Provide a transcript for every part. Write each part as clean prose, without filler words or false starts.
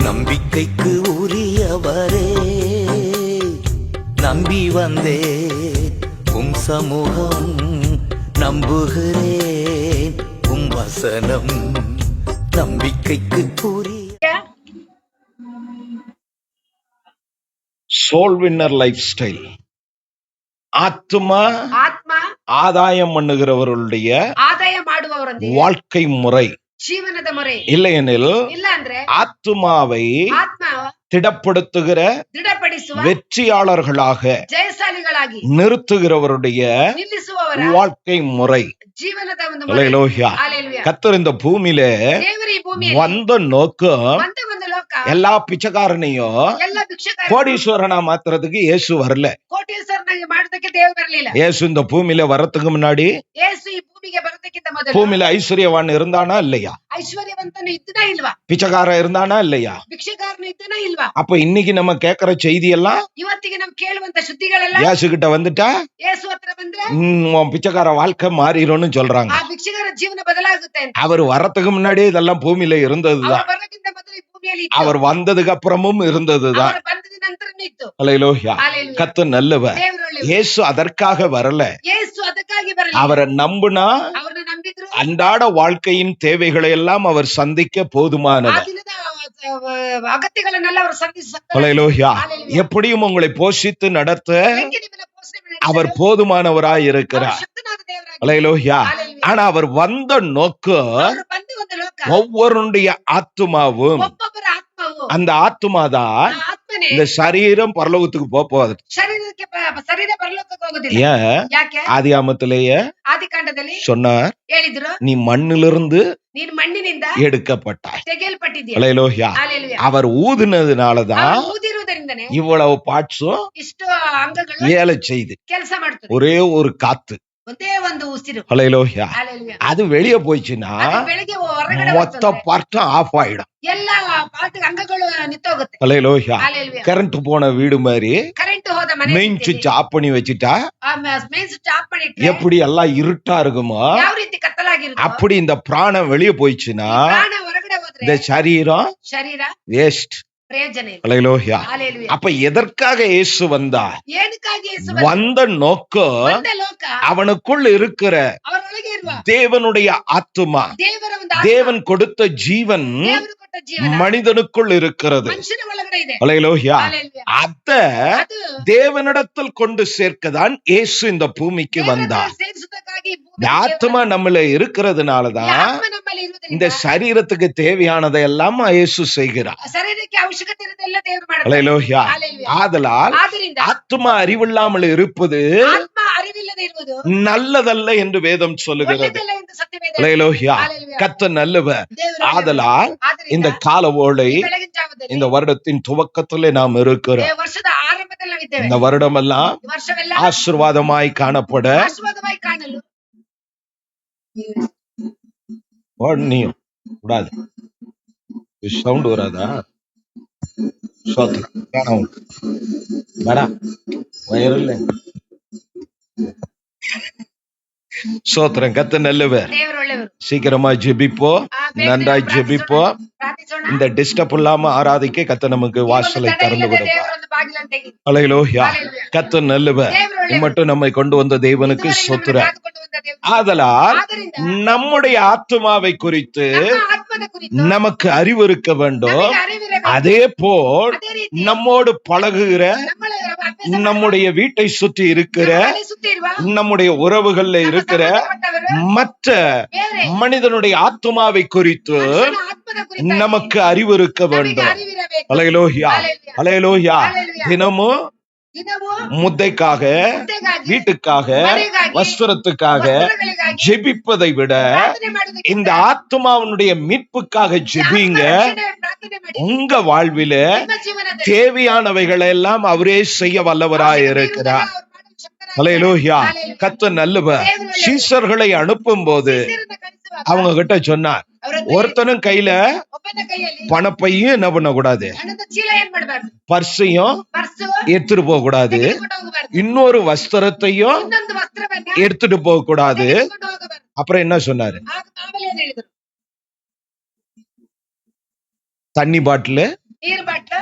நம்பிக்கைக்கு உரியவரே, நம்பி வந்தே உம் சமூகம், நம்புகிறேன் உம் வசனம், நம்பிக்கைக்கு உரிய. சோல் வின்னர் லைஃப் ஸ்டைல், ஆத்மா ஆதாயம் பண்ணுகிறவர்களுடைய வாழ்க்கை முறை ಜೀವನದ ಮೊರೆ. இல்லையெனில் ಇಲ್ಲ ಅಂದ್ರೆ ஆத்மாவை திடப்படுத்துகிற ದೃಢಪಡಿಸುವ வெற்றியாளர்களாக ಜಯಶಾಲಿಗಳಾಗಿ நிறுத்துகிறவருடைய ನಿಲ್ಲಿಸುವವರ வாழ்க்கை முறை. ಜೀವನದ ಒಂದು அல்லேலூயா. ஹalleluya. கர்த்தர் இந்த பூமியில ದೇವರು ಈ ಭೂಮಿಯಲ್ಲಿ வந்த நோக்கம் ಒಂದು ಲೋಕ எல்லா பிச்சைக்காரனையும் ಎಲ್ಲ ಭಿಕ್ಷುಕರ கோடீஸ்வரனா மாத்துறதுக்கு இயேசு வரல. ಕೋಟೀಶ್ವರನಾಗಿ ಮಾಡೋದಕ್ಕೆ ದೇವರು ಬರಲಿಲ್ಲ. இயேசு இந்த பூமியில வரத்துக்கு முன்னாடி ಯೇಸು ಈ ಭೂಮಿಗೆ ಬರೋದಕ್ಕಿಂತ ಮೊದಲು பூமியில ஐஸ்வர்யவான் இருந்தானா இல்லையா? ಐಶ್ವರ್ಯವಂತನು ಇದ್ದನಾ ಇಲ್ವಾ? பிச்சைக்காரன் இருந்தானா இல்லையா? ಭಿಕ್ಷುಕಾರನು ಇದ್ದನಾ ಇಲ್ವಾ? அப்ப இன்னைக்கு நம்ம கேட்கிற செய்தி எல்லாம் ಇವತ್ತಿಗೆ ನಾವು ಕೇಳುವಂತ ಸುದ್ದಿಗಳೆಲ್ಲ இயேசு கிட்ட வந்துட்டா ಯೇಸು ಹತ್ರ ಬಂದ್ರೆ உன் பிச்சைக்கார வாழ்க்கை மாறிடும்னு சொல்றாங்க. ಆ ಭಿಕ್ಷುಕರ ಜೀವನ ಬದಲಾಗುತ್ತೆ ಅಂತ. அவர் வரத்துக்கு முன்னாடியே இதெல்லாம் பூமியில இருந்ததுதான். ಅವರು ಬರೋದಕ್ಕಿಂತ ಮೊದಲು ಈ ಭೂಮಿಯಲ್ಲಿ ಇತ್ತು. அவர் வந்ததுக்கு அப்புறமும் இருந்ததுதான். ಅವರು ಬಂದ ನಂತರನೂ ಇತ್ತು. அல்லேலூயா. ஹalleluya. கர்த்தர் நல்லவர். ದೇವರು ಒಳ್ಳೆಯವರು. இயேசு அதற்காக வரல. ಯೇಸು ಅದಕ್ಕಾಗಿ ಬರಲಿಲ್ಲ. அவரை நம்புனா ಅವರನ್ನು ನಂಬಿದ್ರು அன்றாட வாழ்க்கையின் தேவைகளை எல்லாம் அவர் சந்திக்க ಆ போதுமானவர். ದಿನದ ಅಗತ್ಯಗಳನ್ನೆಲ್ಲ ಅವರು ಸಂಧಿಸುತ್ತಾರೆ. அல்லேலூயா. ஹalleluya. எப்படியும் உங்களை போஷித்து நடத்த ಹೆಂಗೆ ನಿಮ್ಮನ್ನ ಪೋಷಣೆ ಮಾಡಿದ್ದಾರೆ? அவர் போதுமானவராய் ಅವರು இருக்கிறார். ಶಕ್ತನಾದ ದೇವರಾಗಿ. அல்லேலூயா. ஹalleluya. ஆனா அவர் வந்த நோக்கம் ಅವರು ಬಂದು ಒಂದು ಲೋಕ ஒவ்வொருடைய ஆத்துமாவும், ಒಬ್ಬೊಬ್ಬರ ಆತ್ಮವು அந்த ஆத்துமாதான் ಆ ಆತ್ಮನೇ இந்த சரீரம் பரலோகத்துக்கு போகாது. ಶರೀರಕ್ಕೆ ಶರೀರ ಪರಲೋಕಕ್ಕೆ ಹೋಗುದಿಲ್ಲ. ஏன்? ಯಾಕೆ? ஆதியாமத்திலேயே ಆದಿಕಾಂಡದಲ್ಲಿ சொன்னார், ಹೇಳಿದ್ರು நீ மண்ணிலிருந்து ನೀನು ಮಣ್ಣಿನಿಂದ எடுக்கப்பட்டாய். ತೆಗೆಯಲ್ಪಟ್ಟಿದ್ದೀಯ. அல்லேலூயா. ஹalleluya. அவர் ஊதுனதுனாலதான் ಅವರು ಊದಿರುವುದರಿಂದನೇ இவ்வளவு பார்ட்ஸும் ಇಷ್ಟು ಅಂಗಗಳು வேலை செய்து. ಕೆಲಸ ಮಾಡ್ತದೆ. ஒரே ஒரு காத்து. ಒಂದೇ ಒಂದು ಉಸಿರು. அல்லேலூயா. ஹalleluya. அது வெளியே போயிடுச்சுன்னா ಅದು ಬೆಳಿಗ್ಗೆ ಹೊರಗಡೆ மொத்த ಹೋಗ್ತದೆ. பார்ட்டும் ஆஃப் ஆயிடும். ಎಲ್ಲ ಪಾರ್ಟ್ ಅಂಗಗಳು ನಿಂತೋಗುತ್ತೆ. அல்லேலூயா. ஹalleluya. கரண்ட் போன வீடு மாதிரி ಕರೆಂಟ್ ಹೋದ ಮನೆ மெயின் சுவிட்ச் ஆஃப் பண்ணி வச்சுட்டா ಮೇನ್ ಸ್ವಿಚ್ ಆಫ್ ಮಾಡಿಟ್ರೆ எப்படி எல்லாம் இருட்டா இருக்குமோ ಯಾವ ರೀತಿ ಕತ್ತಲಾಗಿರುತ್ತೆ அப்படி இந்த பிராணம் வெளியே போயிடுச்சுன்னா ಪ್ರಾಣ ಹೊರಗಡೆ ಹೋದ್ರೆ இந்த சரீரம் ಶರೀರ வேஸ்ட். ಪ್ರಯೋಜನ ಇಲ್ಲ. அல்லேலூயா. ஹalleluya. அப்ப எதற்காக இயேசு வந்தா? ಏನಕ್ಕಾಗಿ ಯೇಸು வந்த நோக்கம் ಒಂದೇ ಲೋಕ அவனுக்குள் இருக்கிற ಅವರೊಳಗೆ ಇರುವ தேவனுடைய ஆத்துமா, ದೇವರ ಒಂದು தேவன் கொடுத்த ஜீவன் ದೇವರು ಕೊಟ್ಟ ಜೀವನ மனிதனுக்குள் இருக்கிறது. ಮನುಷ್ಯನ ಒಳಗಡೆ ಇದೆ. அல்லேலூயா. ஹalleluya. அத ಅದು தேவனிடத்தில் கொண்டு சேர்க்கதான் இயேசு இந்த பூமிக்கு வந்தார். ದೇವರನ್ನ ಸೇರಿಸುವುದಕ್ಕಾಗಿ இந்த ஆத்மா நம்மள இருக்கிறதுனாலதான் ಆತ್ಮ ನಮ್ಮಲ್ಲಿ இந்த ಇರುವುದರಿಂದ சரீரத்துக்கு தேவையானதை எல்லாம் இயேசு செய்கிறார். ಶರೀರಕ್ಕೆ ಅವಶ್ಯಕತೆ ಇರೋದೆಲ್ಲ ದೇವರು ಮಾಡ್ತಾರೆ. அல்லேலூயா. ஹalleluya. ஆதலால் ಆದ್ದರಿಂದ ஆத்மா அறிவில்லாமல் இருப்பது ಆತ್ಮ ಅರಿವಿಲ್ಲದೆ ಇರುವುದು நல்லதல்ல என்று வேதம் சொல்லுகிறது. ಒಳ್ಳೆಯದಲ್ಲ ಎಂದು ಸತ್ಯವೇದ அல்லேலூயா. ஹalleluya. கர்த்தர் நல்லவர். ದೇವರು ஆதலால் ಆದ್ದರಿಂದ இந்த கால ஓளை ಈ ಬೆಳಗಿನ ಜಾವದಲ್ಲಿ இந்த வருடத்தின் துவக்கத்திலே நாம் இருக்கிறோம். ವರ್ಷದ ಆರಂಭದಲ್ಲಿ ನಾವಿದ್ದೇವೆ. இந்த வருடமெல்லாம் ಈ ವರ್ಷವೆಲ್ಲ ஆசீர்வாதமாய் காணப்பட ಆಶೀರ್ವಾದವಾಗಿ ಕಾಣಲು நீயும் கூடாது. சவுண்ட் வராதா? சோத்திரம் வேணாம் உனக்கு. வேணாம் வயிறில்ல. சோத்திரம். கர்த்தர் நல்லவர். ದೇವರು ಒಳ್ಳೆಯವರು. சீக்கிரமா ஜெபிப்போ, நன்றாய் ஜெபிப்போ. ಪ್ರಾರ್ಥಿಸೋಣ. இந்த டிஸ்டர்ப் இல்லாம ஆராதிக்க கர்த்தர் நமக்கு வாசலை திறந்து கொடுப்பார். ದೇವರೊಂದು ಬಾಗಿಲನ್ನು ತೆಗೆದು அல்லேலூயா. ஹalleluya. கர்த்தர் நல்லவர். ದೇವರು ಒಳ್ಳೆಯವರು. மட்டும் நம்மை கொண்டு வந்த தேவனுக்கு ಇದುವರೆಗೆ ஸ்தோத்திரம். ನಮ್ಮನ್ನು ಕಾದುಕೊಂಡು ಬಂದ ದೇವರು. ஆதலால் ಆದ್ದರಿಂದ நம்முடைய ஆத்துமாவை குறித்து ನಮ್ಮ ಆತ್ಮದ ಕುರಿತು நமக்கு அறிவு இருக்க வேண்டும். ನಮಗೆ ಅರಿವಿರಬೇಕು. அதே போல் ಅದೇ ರೀತಿ நம்மோடு பழகுகிற, நம்மಳ ಅಭ್ಯಾಸ நம்முடைய வீட்டை சுற்றி இருக்கிற, ನಮ್ಮಲ್ಲಿ ಸುತ್ತಿರುವ நம்முடைய உறவுகள்ல இருக்கிற ಸಂಬಂಧಪಟ್ಟವರು மற்ற ಬೇರೆ மனிதனுடைய ஆத்துமாவை குறித்து ಮನುಷ್ಯನ ಆತ್ಮದ ಕುರಿತಾಗಿ நமக்கு அறிவு இருக்க ನಮಗೆ வேண்டும். ಅರಿವಿರಬೇಕು. அல்லேலூயா. ஹalleluya. அல்லேலூயா. ஹalleluya. தினமும் ದಿನವೂ முத்தைக்காக, ಮುದ್ದೆಗಾಗಿ, வீட்டுக்காக, ಮನೆಗಾಗಿ, வஸ்திரத்துக்காக ವಸ್ತ್ರಗಳಿಗಾಗಿ ஜெபிப்பதை விட ಪ್ರಾರ್ಥನೆ ಮಾಡುವುದಕ್ಕಿಂತ இந்த ஆத்மாவுடைய மீட்புக்காக ஜெபிங்க. ಆತ್ಮ ರಕ್ಷಣೆ ಪ್ರಾರ್ಥನೆ ಮಾಡಿ. உங்க வாழ்வில ನಿಮ್ಮ ಜೀವನದಲ್ಲಿ தேவையானவைகளை எல்லாம் அவரே செய்ய வல்லவராய் இருக்கிறார். ಅವರು ಮಾಡಲು ಶಕ್ತರಾಗಿದ್ದಾರೆ. அல்லேலூயா. ஹalleluya. கர்த்தர் நல்லவர். தேவன் நல்லவர். சீஷர்களை அனுப்பும் போது ಶಿಷ್ಯರನ್ನ ಕಳಿಸುವಾಗ அவங்க கிட்ட சொன்னார், ಅವರನ್ನು ஒருத்தனும் கையில ಒಬ್ಬನ ಕೈಯಲ್ಲಿ பணப்பையும் என்ன பண்ண கூடாது, ಹಣದ ಚೀಲ ಏನ್ ಮಾಡಬಾರ್ದು, பர்ஸையும் ಪರ್ಸು எடுத்துட்டு போக கூடாது, ತೆಗೆದುಕೊಂಡು ಹೋಗಬಾರ್ದು, இன்னொரு வஸ்திரத்தையும் ಇನ್ನೊಂದು ವಸ್ತ್ರವನ್ನ எடுத்துட்டு போக கூடாது. ತೆಗೆದುಕೊಂಡು ಹೋಗಬಾರ್ದು. அப்புறம் என்ன சொன்னாரு? ಆಮೇಲೆ ಏನ್ ಹೇಳಿದ್ರು? தண்ணி பாட்டில் ನೀರ್ bottle,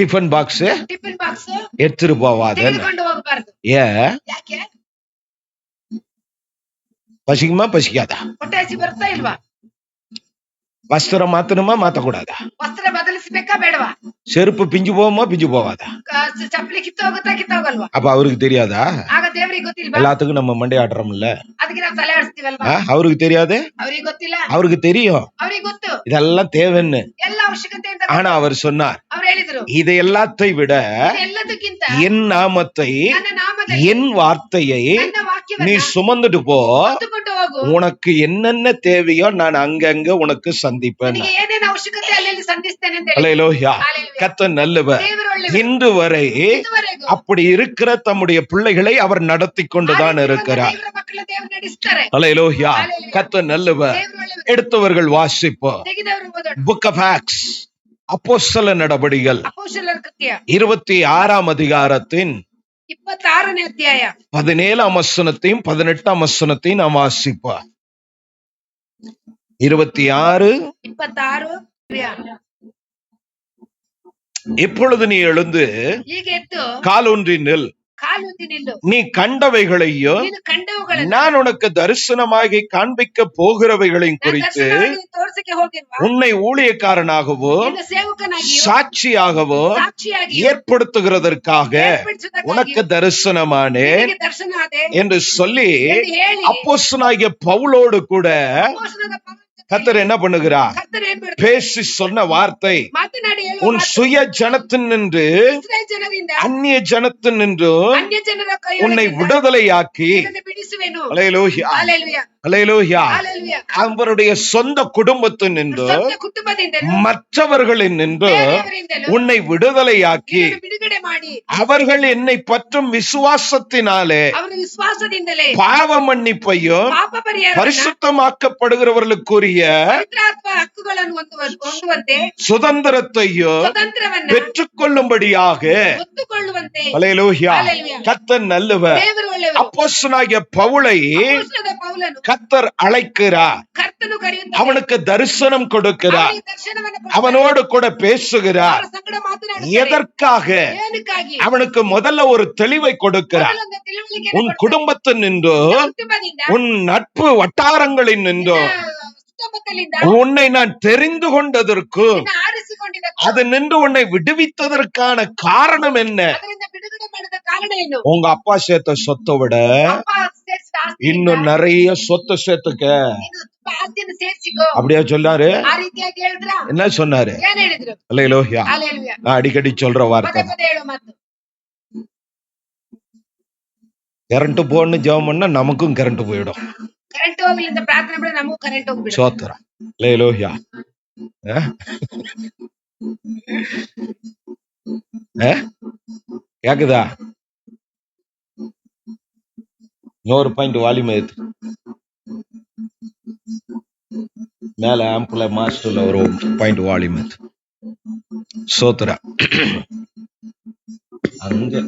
tiffin box tiffin box எடுத்துட்டு போவாத. ತೆಗೆದುಕೊಂಡು ಹೋಗಬಾರ್ದು. ஏன்? ಯಾಕೆ? பசிக்குமா பசிக்காதா? ಹೊಟ್ಟೆ ಹಸಿ ಬರ್ತಾ ಇಲ್ವಾ? வஸ்திரம் மாத்தணுமா மாத்தக்கூடாதா? ವಸ್ತ್ರ ಬದಲಿಸಬೇಕಾ ಬೇಡವಾ? செருப்பு பிஞ்சு போகுமா பிஞ்சு போவாதா? ಚಪ್ಪಲಿ ಕಿತ್ತೋಗುತ್ತಾ ಕಿತ್ತೋಗಲ್ವಾ? அப்ப அவருக்கு தெரியாதா? ಆಗ ದೇವರಿಗೆ ಗೊತ್ತಿಲ್ವಾ? எல்லாத்துக்கும் நம்ம மண்டை ஆடுறோம்ல, ಅದಕ್ಕೆ ನಾವು ತಲೆ ಆಡಿಸ್ತೀವಲ್ವಾ? அவருக்கு தெரியாது? ಅವ್ರಿಗೆ ಗೊತ್ತಿಲ್ಲ, அவருக்கு தெரியும் ಅವ್ರಿಗೆ ಗೊತ್ತು இதெல்லாம் தேவைன்னு. ಎಲ್ಲ ಅವಶ್ಯಕತೆ ಅಂತ. ஆனா அவர் சொன்னார், ಅವ್ರು ಹೇಳಿದ್ರು, இதை எல்லாத்தை விட ಎಲ್ಲದಕ್ಕಿಂತ என் நாமத்தை ನನ್ನ ನಾಮದಲ್ಲಿ என் வார்த்தையை ನನ್ನ நீ ವಾಕ್ಯವನ್ನ சுமந்துட்டு போ, ಹೊತ್ತುಕೊಂಡು ಹೋಗು. உனக்கு என்னென்ன தேவையோ நான் அங்கங்க உனக்கு சந்திப்பேன். ನಿನಗೆ ಏನೇನು ಅವಶ್ಯಕತೆ ಅಲ್ಲಿ ಸಂಧಿಸ್ತೇನೆ ಅಂತ ಹೇಳಿ. அல்லேலூயா. ஹalleluya. கர்த்தர் நல்லவர். ದೇವರು ಒಳ್ಳೆಯವರು. இன்று வரை ಇದುವರೆಗೂ அப்படி இருக்கிற தம்முடைய பிள்ளைகளை அவர் நடத்தி கொண்டுதான் இருக்கிறார். ದೇವರ ಮಕ್ಕಳು ದೇವರು ನಡೆಸ್ತಾರೆ. அல்லேலூயா. ஹalleluya. கர்த்தர் நல்லவர். ದೇವರು ಒಳ್ಳೆಯವರು. எடுத்தவர்கள் வாசிப்போம். ತೆಗೆದವರು ಓದೋಣ. புக் ஆஃப் ஆக்ட்ஸ், அப்போஸ்தல நடபடிகள் ಅಪೊಸ್ತಲರ ಕೃತ್ಯ 26ஆம் அதிகாரத்தின் 26ನೇ ಅಧ್ಯಾಯ 17ஆம் வசனத்தையும் 18ஆம் வசனத்தையும் நாம் வாசிப்போம். 26. 26 இப்பொழுது நீ எழுந்து ಈಗ ಎದ್ದು காலூன்றி நில், ಕಾಲುಂದಿ ನಿಲ್ಲು. நீ கண்டவைகளையும் ನೀನು ಕಂಡವುಗಳನ್ನು நான் உனக்கு தரிசனமாகி காண்பிக்க போகிறவைகளையும் குறித்து ದರ್ಶನವಾಗಿ ತೋರಿಸಕ್ಕೆ ಹೋಗಿಲ್ವಾ? உன்னை ஊழியக்காரனாகவோ ನಿನ್ನ ಸೇವಕನಾಗಿಯೂ சாட்சியாகவோ ಸಾಕ್ಷಿಯಾಗಿಯೂ ஏற்படுத்துகிறதற்காக ಏರ್ಪಡಿಸುವುದಕ್ಕಾಗಿ உனக்கு தரிசனமானேன் ನಿನಗೆ ದರ್ಶನ ಆದೆ என்று சொல்லி ಎಂದು ಹೇಳಿ அப்போஸ்தலனாகிய பவுலோடு கூட ಅಪೊಸ್ತಲನಾದ ಪೌಲನ ಜೊತೆ கர்த்தர் என்ன பண்ணுகிறார்? ಕರ್ತರು ಏನ್ ಮಾಡ್ತಾರೆ? பேசி சொன்ன வார்த்தை, ಮಾತನಾಡಿ ಹೇಳುವ உன் ಮಾತು, சுய ஜனத்தினின்று ಇಸ್ರಾಯೇಲ್ ಜನರಿಂದ அந்நிய ஜனத்தினின்று ಅನ್ಯ ಜನರ உன்னை ಕೈಯಲ್ಲಿ விடுதலையாக்கி, ನಿನ್ನನ್ನು ಬಿಡಿಸುವೆನು. அல்லேலூயா, ಹalleluya, அல்லேலூயா, ಹalleluya. அவருடைய சொந்த குடும்பத்தினின்று ಸ್ವಂತ ಕುಟುಂಬದಿಂದಲೂ மற்றவர்களில் நின்று ಬೇರೆಯವರಿಂದಲೂ உன்னை விடுதலையாக்கி, ನಿನ್ನನ್ನು ಬಿಡುಗಡೆ ಮಾಡಿ அவர்கள் என்னை பற்றும் விசுவாசத்தினாலே ಅವರ ವಿಶ್ವಾಸದಿಂದಲೇ பாவ மன்னிப்பையும் ಪಾಪ ಪರಿಹಾರ பரிசுத்தமாக்கப்படுகிறவர்களுக்குரிய ಪವಿತ್ರಾತ್ಮ ಹಕ್ಕುಗಳನ್ನು ಹೊಂದುವಂತೆ சுதந்திரத்தையும் ಸ್ವತಂತ್ರವನ್ನ பெற்றுக்கொள்ளும்படியாக, ಹೊತ್ತುಕೊಳ್ಳುವಂತೆ. அல்லேலூயா, ஹalleluya. கர்த்தர் நல்லவர். ದೇವರು ಒಳ್ಳೆಯವರು. அப்போஸ்தலனாகிய பவுலை ಅಪೊಸ್ತಲನಾದ ಪೌಲನು கர்த்தர் அழைக்கிறார், ಕರ್ತನು ಕರೆಯುತ್ತಾನೆ. அவனுக்கு தரிசனம் கொடுக்கிறார், ಅವನಿಗೆ ದರ್ಶನವನ್ನು ಕೊಡ್ತಾನೆ. அவனோடு கூட பேசுகிறார். ಅವರ ಸಂಗಡ ಮಾತನಾಡುತ್ತಾನೆ. எதற்காக? ಏನಕ್ಕಾಗಿ? அவனுக்கு முதல்ல ஒரு தெளிவை கொடுக்கிறார். ಮೊದಲೊಂದು ತಿಳುವಳಿಕೆಯನ್ನು உன் ಕೊಡ್ತಾನೆ. குடும்பத்தில் நின்று, ಕುಟುಂಬದಿಂದ, உன் நட்பு வட்டாரங்களில் நின்று ಸುತ್ತಮುತ್ತಲಿಂದ உன்னை நான் தெரிந்து கொண்டதற்கு, ನಿನ್ನ ಆರಿಸಿಕೊಂಡಿದ್ದಕ್ಕೂ, அது நின்று உன்னை விடுவித்ததற்கான காரணம் என்ன? ಅದರಿಂದ ಬಿಡುಗಡೆ ಮಾಡಿದ ಕಾರಣ ಏನು? உங்க அப்பா சேர்த்த சொத்தை விட ಅಪ್ಪ ಸೇರಿಸಿದ ಆಸ್ತಿಯಿಂದ இன்னும் நிறைய சொத்து சேர்த்துக்க, ನೀನು ತುಂಬಾ ಆಸ್ತಿಯನ್ನು ಸೇರಿಸಿಕೋ. அப்படியா சொன்னாரு? ಆ ರೀತಿಯಾಗಿ ಹೇಳಿದ್ರ? என்ன சொன்னாரு? ಏನ್ ಹೇಳಿದ್ರು? அல்லேலூயா. ಹalleluya. நான் அடிக்கடி சொல்ற ಪದೇ வார்த்தை, ಪದೇ ಹೇಳೋ ಮಾತು. கரண்ட் போன்னு ஜெபம் பண்ணா நமக்கும் கரண்ட் போயிடும். ಕರೆಂಟ್ ಹೋಗ್ಲಿ ಅಂತ ಪ್ರಾರ್ಥನೆ ಮಾಡಿದ್ರೆ ನಮಗೂ ಕರೆಂಟ್ ಹೋಗ್ಬಿಡು. சோத்திரம். அல்லேலூயா. கேக்குதா? இன்னொரு பாயிண்ட் வால்யூம் ஏத்து. மேல ஆம்புல மாஸ்டர்ல ஒரு பாயிண்ட் வால்யூம் ஏத்து. சோத்திரா. அங்க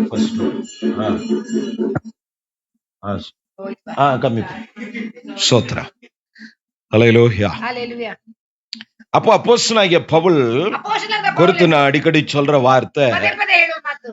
ஃபர்ஸ்ட் கம்மி. சோத்திரா. அல்லேலூயா. ಹalleluya. அப்போ அப்போஸ்தலனாகிய பவுல் ಅಪೊಸ್ತಲನಾದ குறித்து ಪೌಲನು நான் அடிக்கடி சொல்ற வார்த்தை, ಪದೇ ಪದೇ ಹೇಳುವ ಮಾತು.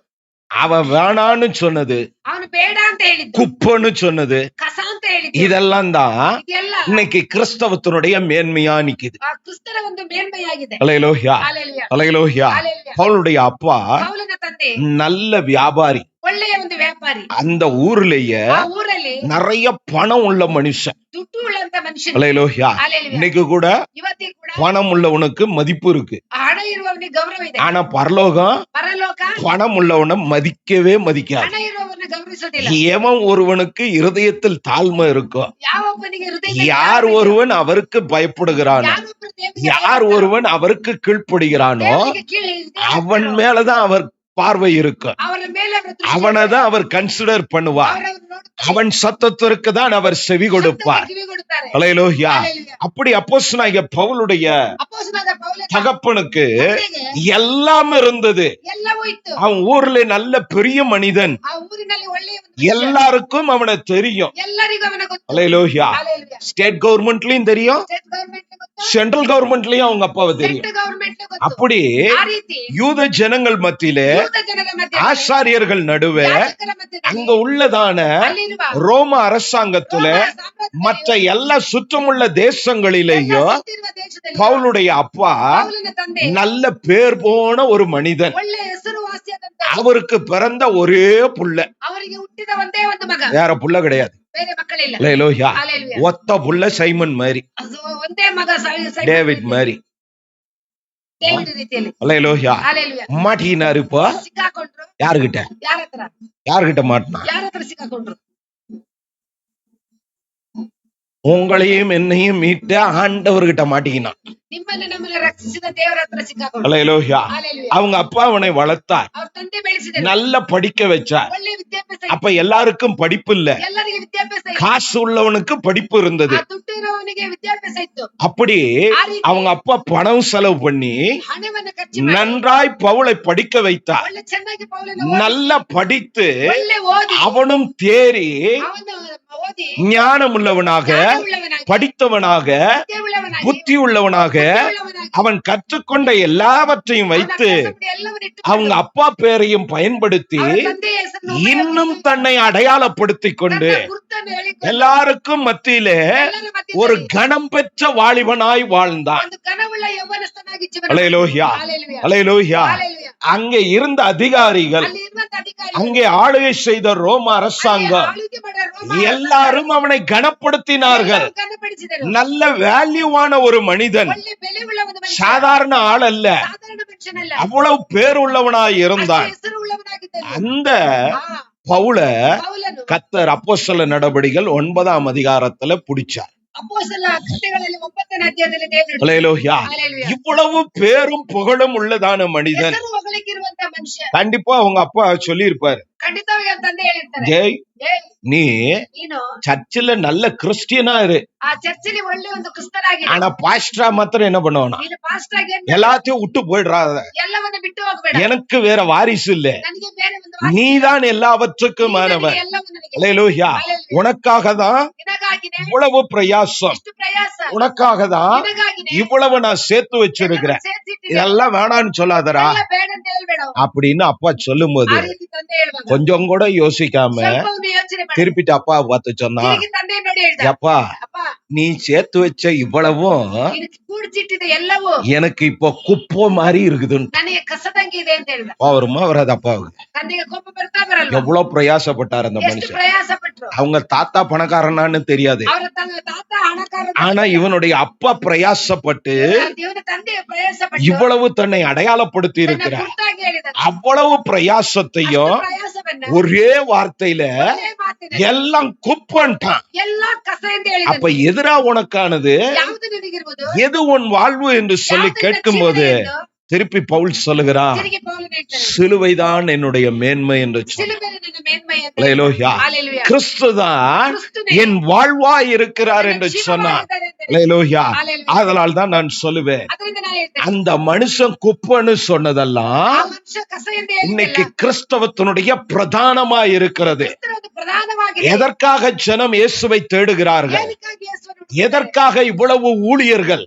அவன் வேணான்னு சொன்னது, ಅವನು ಬೇಡ ಅಂತ ಹೇಳಿದ್ದು, குப்பன்னு சொன்னது, ಕಸ ಅಂತ ಹೇಳಿದ್ದು, இதெல்லாம் தான் ಇದೆಲ್ಲ இன்னைக்கு கிறிஸ்தவத்தினுடைய மேன்மையா நிக்குது. ಆ ಕ್ರಿಸ್ತನ ಒಂದು ಮೇಲ್ಮೆಯಾಗಿದೆ. அல்லேலூயா, ಹalleluya, அல்லேலூயா. ಹalleluya. பவுலுடைய அப்பா ಪೌಲನ ತಂದೆ நல்ல வியாபாரி, ಒಳ್ಳೆಯ ಒಂದು ವ್ಯಾಪಾರಿ. அந்த ஊர்லயே ಆ ಊರಲ್ಲಿ நிறைய பணம் உள்ள மனுஷன். ದುಡ್ಡು ಉಳ್ಳಂತ ಮನುಷ್ಯನು. அல்லேலூயா. ಹalleluya. இன்னைக்கு கூட ಇವತ್ತಿಗೂ ಕೂಡ பணம் உள்ளவனுக்கு மதிப்பு இருக்கு. ಹಣ ಇರುವವನಿಗೆ ಗೌರವ ಇದೆ. ஆனா பரலோகம் ಪರಲೋಕ பணம் உள்ளவனை மதிக்கவே மதிக்காது. ಹಣ ಇರುವವರನ್ನ ಗೌರವಿಸೋದಿಲ್ಲ. எவன் ஒருவனுக்கு இருதயத்தில் தாழ்மை இருக்கோ, ಯಾವೊಬ್ಬನಿಗೆ ಹೃದಯದಲ್ಲಿ யார் ஒருவன் அவருக்கு பயப்படுகிறானோ, ಯಾರೊಬ್ಬರು ದೇವರಿಗೆ யார் ஒருவன் அவருக்கு கீழ்ப்படுகிறானோ, ದೇವರಿಗೆ ಕೀಳು ಇಲ್ಲದೆ அவன் மேலதான் அவர் பார்வை இருக்கும். ಅವರ ಮೇಲೆ ಅವರ ದೃಷ್ಟಿ அவனதான் அவர் கன்சிடர் பண்ணுவார். ಅವರನ್ನು ನೋಡುತ್ತಾರೆ. அவன் சத்தத்திற்கு தான் அவர் செவி கொடுப்பார். ಕಿವಿ ಕೊಡುತ್ತಾರೆ. ஹல்லேலூயா. ஹல்லேலூயா. அப்படி அப்போஸ்தலனாகிய பவுலுடைய ಅಪೊಸ್ತಲನಾದ ಪೌಲನ தகப்பனுக்கு ತಂದೆಗೆ எல்லாம் இருந்தது. ಎಲ್ಲವೂ ಇತ್ತು. அவன் ஊர்ல நல்ல பெரிய மனிதன், ಆ ಊರಿನಲ್ಲಿ ಒಳ್ಳೆಯ ಒಂದು ಮನುಷ್ಯ. எல்லாருக்கும் அவனை தெரியும். ಎಲ್ಲರಿಗೂ ಅವನ ಗೊತ್ತು. ஹல்லேலூயா. ಹಲ್ಲೆಲೂಯಾ. ஸ்டேட் கவர்மெண்ட்லயும் தெரியும், ಸ್ಟೇಟ್ ಗವರ್ನಮೆಂಟ್ ಗೊತ್ತು. சென்ட்ரல் கவர்மெண்ட்லயும் அவங்க அப்பாவை தெரியும். ಸೆಂಟ್ರಲ್ ಗವರ್ನಮೆಂಟ್ ಗೊತ್ತು. அப்படி ಆ ರೀತಿ யூத ஜனங்கள் மத்தியிலே ಯೂದ ಜನರ ಮಧ್ಯೆ ஆசாரியர்கள் நடுவே ಯಾಜಕರ ಮಧ್ಯದಲ್ಲಿ அங்க உள்ளதான ಅಲ್ಲಿರುವ ரோம அரசாங்கத்துல ರೋಮ ಸಾಮ್ರಾಜ್ಯದಲ್ಲಿ மற்ற எல்லா சுற்றமுள்ள தேசங்களிலேயும் ಎಲ್ಲ ಸುತ್ತಿರುವ ದೇಶದಲ್ಲಿ பவுலுடைய அப்பா ಪೌಲನ ತಂದೆ நல்ல பேர் போன ஒரு மனிதன். ಒಳ್ಳೆ ಹೆಸರುವಾಸಿಯಾದಂತ அவருக்கு பிறந்த ஒரே புள்ள, ಅವರಿಗೆ ಹುಟ್ಟಿದ ಒಂದೇ ಒಂದು ಮಗ, வேற புள்ள கிடையாது. ಬೇರೆ ಮಕ್ಕಳಿಲ್ಲ. ஹல்லேலூயா. ಹಲ್ಲೆಲೂಯಾ. ஒத்த புள்ள சைமன் மாதிரி, ಅದು ಒಂದೇ ಮಗ டேவிட் மாதிரி. ಡೇವಿಡ್ ರೀತಿಯಲ್ಲಿ. ஹல்லேலூயா. ಹಲ್ಲೆಲೂಯಾ. மாட்டினாரு. இப்போ ಸಿಕ್ಕಾಕೊಂಡ್ರು. யாருகிட்ட யாருகிட்ட மாட்டினா? ಯಾರ ಹತ್ರ ಸಿಕ್ಕಾಕೊಂಡ್ರು? உங்களையும் என்னையும் மீட்ட ஆண்டவர்கிட்ட மாட்டிக்கினான். ನಿಮ್ಮನ್ನ ನಮ್ಮನ್ನ ರಕ್ಷಿಸಿದ ದೇವರ ಹತ್ರ ಸಿಕ್ಕಾಕೊಂಡ್ರು. ஹல்லேலூயா. ಹಲ್ಲೆಲೂಯಾ. அவங்க அப்பா அவனை வளர்த்தார், ಅವ್ರ ತಂದೆ ಬೆಳೆಸಿದರು. நல்ல படிக்க வச்சார். ಒಳ್ಳೆ ವಿದ್ಯಾಭ್ಯಾಸ. அப்ப எல்லாருக்கும் படிப்பு இல்ல, ಎಲ್ಲರಿಗೆ ವಿದ್ಯಾಭ್ಯಾಸ ಇತ್ತು. காசு உள்ளவனுக்கு படிப்பு இருந்தது. ಆ ದುಡ್ಡು ಇರೋವನಿಗೆ ವಿದ್ಯಾಭ್ಯಾಸ ಇತ್ತು. அப்படி அவங்க அப்பா பணம் செலவு பண்ணி ಹಣವನ್ನು ಖರ್ಚು ಮಾಡಿ நன்றாய் பவுலை படிக்க வைத்தார். ಒಳ್ಳೆ ಚೆನ್ನಾಗಿ ಪೌಲನ நல்லா படித்து ಒಳ್ಳೆ ಓದಿ அவனும் தேறி ಅವನು ಓದಿ ஞானம் உள்ளவனாக, ಜ್ಞಾನವುಳ್ಳವನಾಗಿ, படித்தவனாக, ವಿದ್ಯೆಯುಳ್ಳವನಾಗಿ, புத்தி உள்ளவனாக ಬುದ್ಧಿಯುಳ್ಳವನಾಗಿ, அவன் கற்றுக்கொண்ட எல்லாவற்றையும் வைத்து ಅವನ ಅಭ್ಯಾಸಪಡಿ ಎಲ್ಲವನ್ನು ಇಟ್ಟುಕೊಂಡು அவங்க அப்பா பேரையும் பயன்படுத்தி ಅವರ ತಂದೆಯ ಹೆಸರನ್ನು இன்னும் தன்னை அடையாளப்படுத்திக் கொண்டு ತನ್ನ ಗುರುತನ್ನು ಹೇಳಿಕೊಂಡು எல்லாருக்கும் மத்தியிலே ಎಲ್ಲರ ಮಧ್ಯದಲ್ಲಿ ஒரு கணம் பெற்ற வாலிபனாய் வாழ்ந்தான். ಒಂದು ಘನವುಳ್ಳ ಯೌವನಸ್ಥನಾಗಿ ಜೀವನ ஹல்லேலூயா. ಹಲ್ಲೆಲೂಯಾ. ஹல்லேலூயா. ಹಲ್ಲೆಲೂಯಾ. அங்கே இருந்த அதிகாரிகள், ಅಲ್ಲಿ ಇರುವಂತ ಅಧಿಕಾರಿ, அங்கே ஆளுகை செய்த ரோம அரசாங்கம் ಆಳ್ವಿಕೆ ಮಾಡೋ ರೋಮ எல்லாரும் அவனை கனப்படுத்தினார்கள். ಎಲ್ಲರೂ ಘನಪಡಿಸಿದರು. நல்ல வேல்யூவான ஒரு மனிதன், ಒಳ್ಳೆ ಬೆಲೆ ಉಳ್ಳ ಒಂದು ಮನುಷ್ಯ, சாதாரண ஆள் அல்ல, ಸಾಧಾರಣ ಮನುಷ್ಯನಲ್ಲ, அவ்வளவு பேருள்ளவனாய் இருந்தான். ಹೆಸರು ಉಳ್ಳವನಾಗಿದ್ದನು. அந்த ಆ பவுல ಪೌಲನು கர்த்தர் அப்போஸ்தல நடபடிகள் 9ஆம் அதிகாரத்துல புடிச்சார். ಅಪೊಸ್ತಲ ಕೃತ್ಯಗಳಲ್ಲಿ 9ನೇ ಅಧ್ಯಾಯದಲ್ಲಿ ದೇವರು ஹல்லேலூயா. ಹಲ್ಲೆಲೂಯಾ. இவ்வளவு பேரும் புகழும் உள்ளதான மனிதன். ಹೆಸರು ಹೊಗಳಿಕಿರುವಂತ ಮನುಷ್ಯ. கண்டிப்பா அவங்க அப்பா சொல்லி இருப்பாரு, ಖಂಡಿತವಾಗಿ ಅವ್ರ ತಂದೆ ಹೇಳಿರ್ತಾರೆ, ஜெய் ಏಯ್, நீ ನೀನು சர்ச்சில் நல்ல கிறிஸ்டியனா இரு, ಆ ಚರ್ಚಲ್ಲಿ ಒಳ್ಳೆ ಒಂದು ಕ್ರಿಸ್ತನಾಗಿ ஆனா பாஸ்டரா மாத்திரம் என்ன பண்ணுவானா, ನೀನು ಪಾಸ್ಟ್ ಆಗಿ ಏನ್ எல்லாத்தையும் விட்டு போயிடுறாத, ಎಲ್ಲವನ್ನ ಬಿಟ್ಟು ಹೋಗಬೇಡ. எனக்கு வேற வாரிசு இல்ல, ನನಗೆ ಬೇರೆ ಒಂದು ವಾಸಿ, நீதான் எல்லாவற்றுக்கும் ನೀನು ஆனவன். ನನಗೆ ಎಲ್ಲವೂ ನನಗೆ. ஹல்லேலூயா. ಹಲ್ಲೆಲೂಯಾ. உனக்காக தான் ನಿನಗಾಗಿನೇ இவ்வளவு பிரயாசம், ಎಷ್ಟು ಪ್ರಯಾಸ, உனக்காக தான் ನಿನಗಾಗಿನೇ இவ்வளவு நான் சேர்த்து வச்சிருக்கிறேன், ಸೇರ್ಸಿಟ್ಟಿದೆ. இதெல்லாம் வேணான்னு சொல்லாதரா ಎಲ್ಲ ಬೇಡ ಅಂತ ಹೇಳ್ಬೇಡ. அப்படின்னு அப்பா சொல்லும்போது ಆ ರೀತಿ ತಂದೆ ಹೇಳುವಾಗ கொஞ்சம் கூட யோசிக்காம ಸ್ವಲ್ಪವೂ ಯೋಚನೆ ಮಾಡ. திருப்பிட்டு அப்பா பார்த்து சொன்னா, ತಿರುಗಿ ತಂದೆ ನೋಡಿ ಹೇಳ್ದ, அப்பா ಅಪ್ಪ நீ சேர்த்து வச்ச இவ்வளவும் ನೀನು ಕೂಡಿಸಿಟ್ಟಿದೆ ಎಲ್ಲವೂ எனக்கு இப்போ குப்பை மாதிரி இருக்குதுன்னு. ನನಗೆ ಕಸದಂಗೆ ಇದೆ ಅಂತ ಹೇಳ್ದ. அவருமா வராது அப்பாவுக்கு. ತಂದೆಗೆ ಕೋಪ ಬರ್ತಾ ಬರಲ್ಲ. எவ்வளவு பிரயாசப்பட்டார் அந்த ಎಷ್ಟು மனுஷன். ಪ್ರಯಾಸ ಪಟ್ರು. அவங்க தாத்தா பணக்காரனான்னு தெரியாது, ಅವರ ತಾತ ಹಣಕಾರ, ஆனா இவனுடைய அப்பா பிரயாசப்பட்டு ದೇವರ ತಂದೆ ಪ್ರಯಾಸ ಪಟ್ಟು இவ்வளவு தன்னை அடையாளப்படுத்தி ತನ್ನ இருக்கிறார். ಗುರುತಾಗಿ ಹೇಳಿದ. அவ்வளவு பிரயாசத்தையும் ಪ್ರಯಾಸವನ್ನ ஒரே வார்த்தையில ಒಂದೇ ಮಾತಿನಲ್ಲಿ எல்லாம் குப்பன்ட்டான். ಎಲ್ಲಾ ಕಸ ಎಂದು அப்ப ಹೇಳಿದ. எதிரா உனக்கானது ಯಾವುದು ನಿನಗಿರ್ಬೋದು, எது உன் வாழ்வு என்று சொல்லி ಯಾವುದು கேட்கும் போது ನಿನ್ನ ಜೀವನ ಎಂದು திருப்பி பவுல் சொல்லுகிறான், ತಿರುಗಿ ಪೌಲನು ಹೇಳ್ತಾನೆ, சிலுவைதான் என்னுடைய மேன்மை என்று சொன்னான். ಶಿಲುಬೆ ನನ್ನ ಮೇನ್ಮೈ ಅಂತ. ஹல்லேலூயா. ಹಲ್ಲೆಲೂಯಾ. கிறிஸ்துதான் ಕ್ರಿಸ್ತನೇ என் வாழ்வாய் இருக்கிறார் என்று ನನ್ನ சொன்னான். ಜೀವವಾಗಿದ್ದಾರೆ ಅಂತ ಹೇಳಿ. ஹல்லேலூயா. ಹಲ್ಲೆಲೂಯಾ. அதனால தான் நான் சொல்லுவேன், ಅದರಿಂದ ನಾನು ಹೇಳ್ತೇನೆ, அந்த மனுஷன் குப்பன்னு சொன்னதெல்லாம் ಆ ಮನುಷ್ಯ ಕಸ ಎಂದು இன்னைக்கு ಹೇಳಿದ್ದಲ್ಲ, கிறிஸ்தவத்தினுடைய பிரதானமாய் இருக்கிறது. ಕ್ರಿಸ್ತನ ಒಂದು ಪ್ರಧಾನವಾಗಿದೆ. எதற்காக ஜனம் இயேசுவை தேடுகிறார்கள், ಏನಕ್ಕಾಗಿ ಯೇಸುವನ್ನು ಹುಡುಕಿದ್ದಾರೆ? எதற்காக இவ்வளவு ஊழியர்கள்,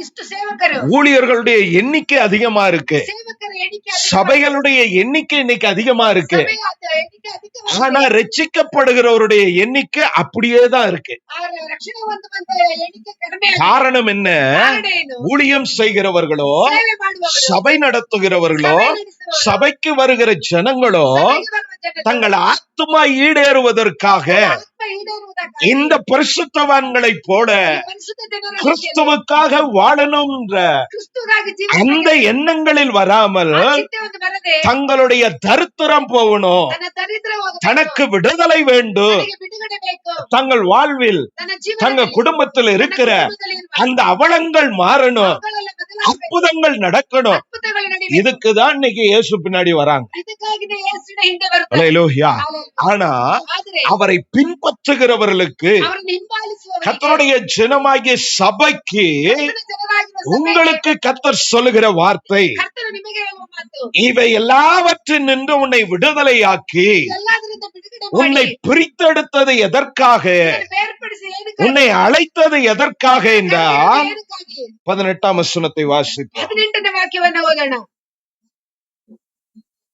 ಇಷ್ಟು ಸೇವಕರು, ஊழியர்களுடைய எண்ணிக்கை அதிகமா இருக்கு, ಸೇವಕರ ಎಣಿಕೆ ಅಧಿಕವಾಗಿದೆ. சபைகளுடைய எண்ணிக்கை இன்னைக்கு அதிகமா இருக்கு, ಸಭೆಯ ಎಣಿಕೆ ಅಧಿಕವಾಗಿದೆ. ஆனா ரட்சிக்கப்படுகிறவருடைய எண்ணிக்கை அப்படியே தான் இருக்கு. ಅವರ ರಕ್ಷಣೆ ಹೊಂದುವಂತ ಎಣಿಕೆ ಕಡಿಮೆ ಆಗಿದೆ. காரணம் என்ன, ಕಾರಣ ಏನು? ஊழியம் செய்கிறவர்களோ, ಸೇವೆ ಮಾಡುವವರು, சபை நடத்துகிறவர்களோ, ಸಭೆ ನಡೆಸುವವರು, சபைக்கு வருகிற ஜனங்களோ ಸಭೆಗೆ ಬರುವ ಜನರು, தங்கள் ஆத்மா ஈடேறுவதற்காக ಆತ್ಮ ಈಡೇರುವುದಕ್ಕಾಗಿ இந்த பரிசுத்தவான்களைப் போல ಪರಿಶುದ್ಧ ಜನರ கிறிஸ்துவுக்காக வாழணும்ன்ற ಕ್ರಿಸ್ತುಗಾಗಿ அந்த எண்ணங்களில் வராமல் ಚಿತ್ತವನ್ನು ಬರದೆ தங்களுடைய தரித்திரம் போகணும், ತನ್ನ ದರಿದ್ರ ಹೋಗಬೇಕು, தனக்கு விடுதலை வேண்டும், ತನಗೆ ಬಿಡುಗಡೆ ಬೇಕು, தங்கள் வாழ்வில் ತನ್ನ தங்க ಜೀವನದಲ್ಲಿ குடும்பத்தில் இருக்கிற ತನ್ನ ಕುಟುಂಬದಲ್ಲಿ ಇರುವ அந்த அவலங்கள் மாறணும், ಮಕ್ಕಳೆಲ್ಲ ಬದಲಾಗಬೇಕು, அற்புதங்கள் நடக்கணும். ಅದ್ಭುತಗಳು ಮೇಲೆ ನಡಿಬೇಕು. இதுக்குதான் இன்னைக்கு இயேசு பின்னாடி வராங்க. ಇದಕ್ಕಾಗಿನೇ ಯೇಸುವಿನ ಹಿಂದೆ ಬರ್ತಾರೆ. அல்லேலூயா. Hallelujah. ஆனா ಆದರೆ அவரை பின்பற்றுகிறவர்களுக்கு, ಅವರನ್ನು ಹಿಂಬಾಲಿಸುವವರಿಗೆ, கர்த்தருடைய ஜனமாகிய சபைக்கு ಕರ್ತನ ಜನರಾಗಿರುವ ಸಭೆಗೆ உங்களுக்கு கர்த்தர் சொல்லுகிற வார்த்தை, ಕರ್ತನು ನಿಮಗೆ ಹೇಳುವ ಮಾತು, இவை எல்லாவற்றில் நின்று உன்னை விடுதலையாக்கி ಎಲ್ಲದರಿಂದ ಬಿಡುಗಡೆ உன்னை ಮಾಡಿ பிரித்தெடுத்தது எதற்காக, ನಿನ್ನನ್ನು ಬೇರ್ಪಡಿಸಿ ಏನಕ್ಕಾಗಿ, உன்னை அழைத்தது எதற்காக என்றால் ಏನಕ್ಕಾಗಿ? 18ஆம் வசனத்தை வாசிப்போம். 18ನೇ ವಾಕ್ಯವನ್ನು ಓದೋಣ.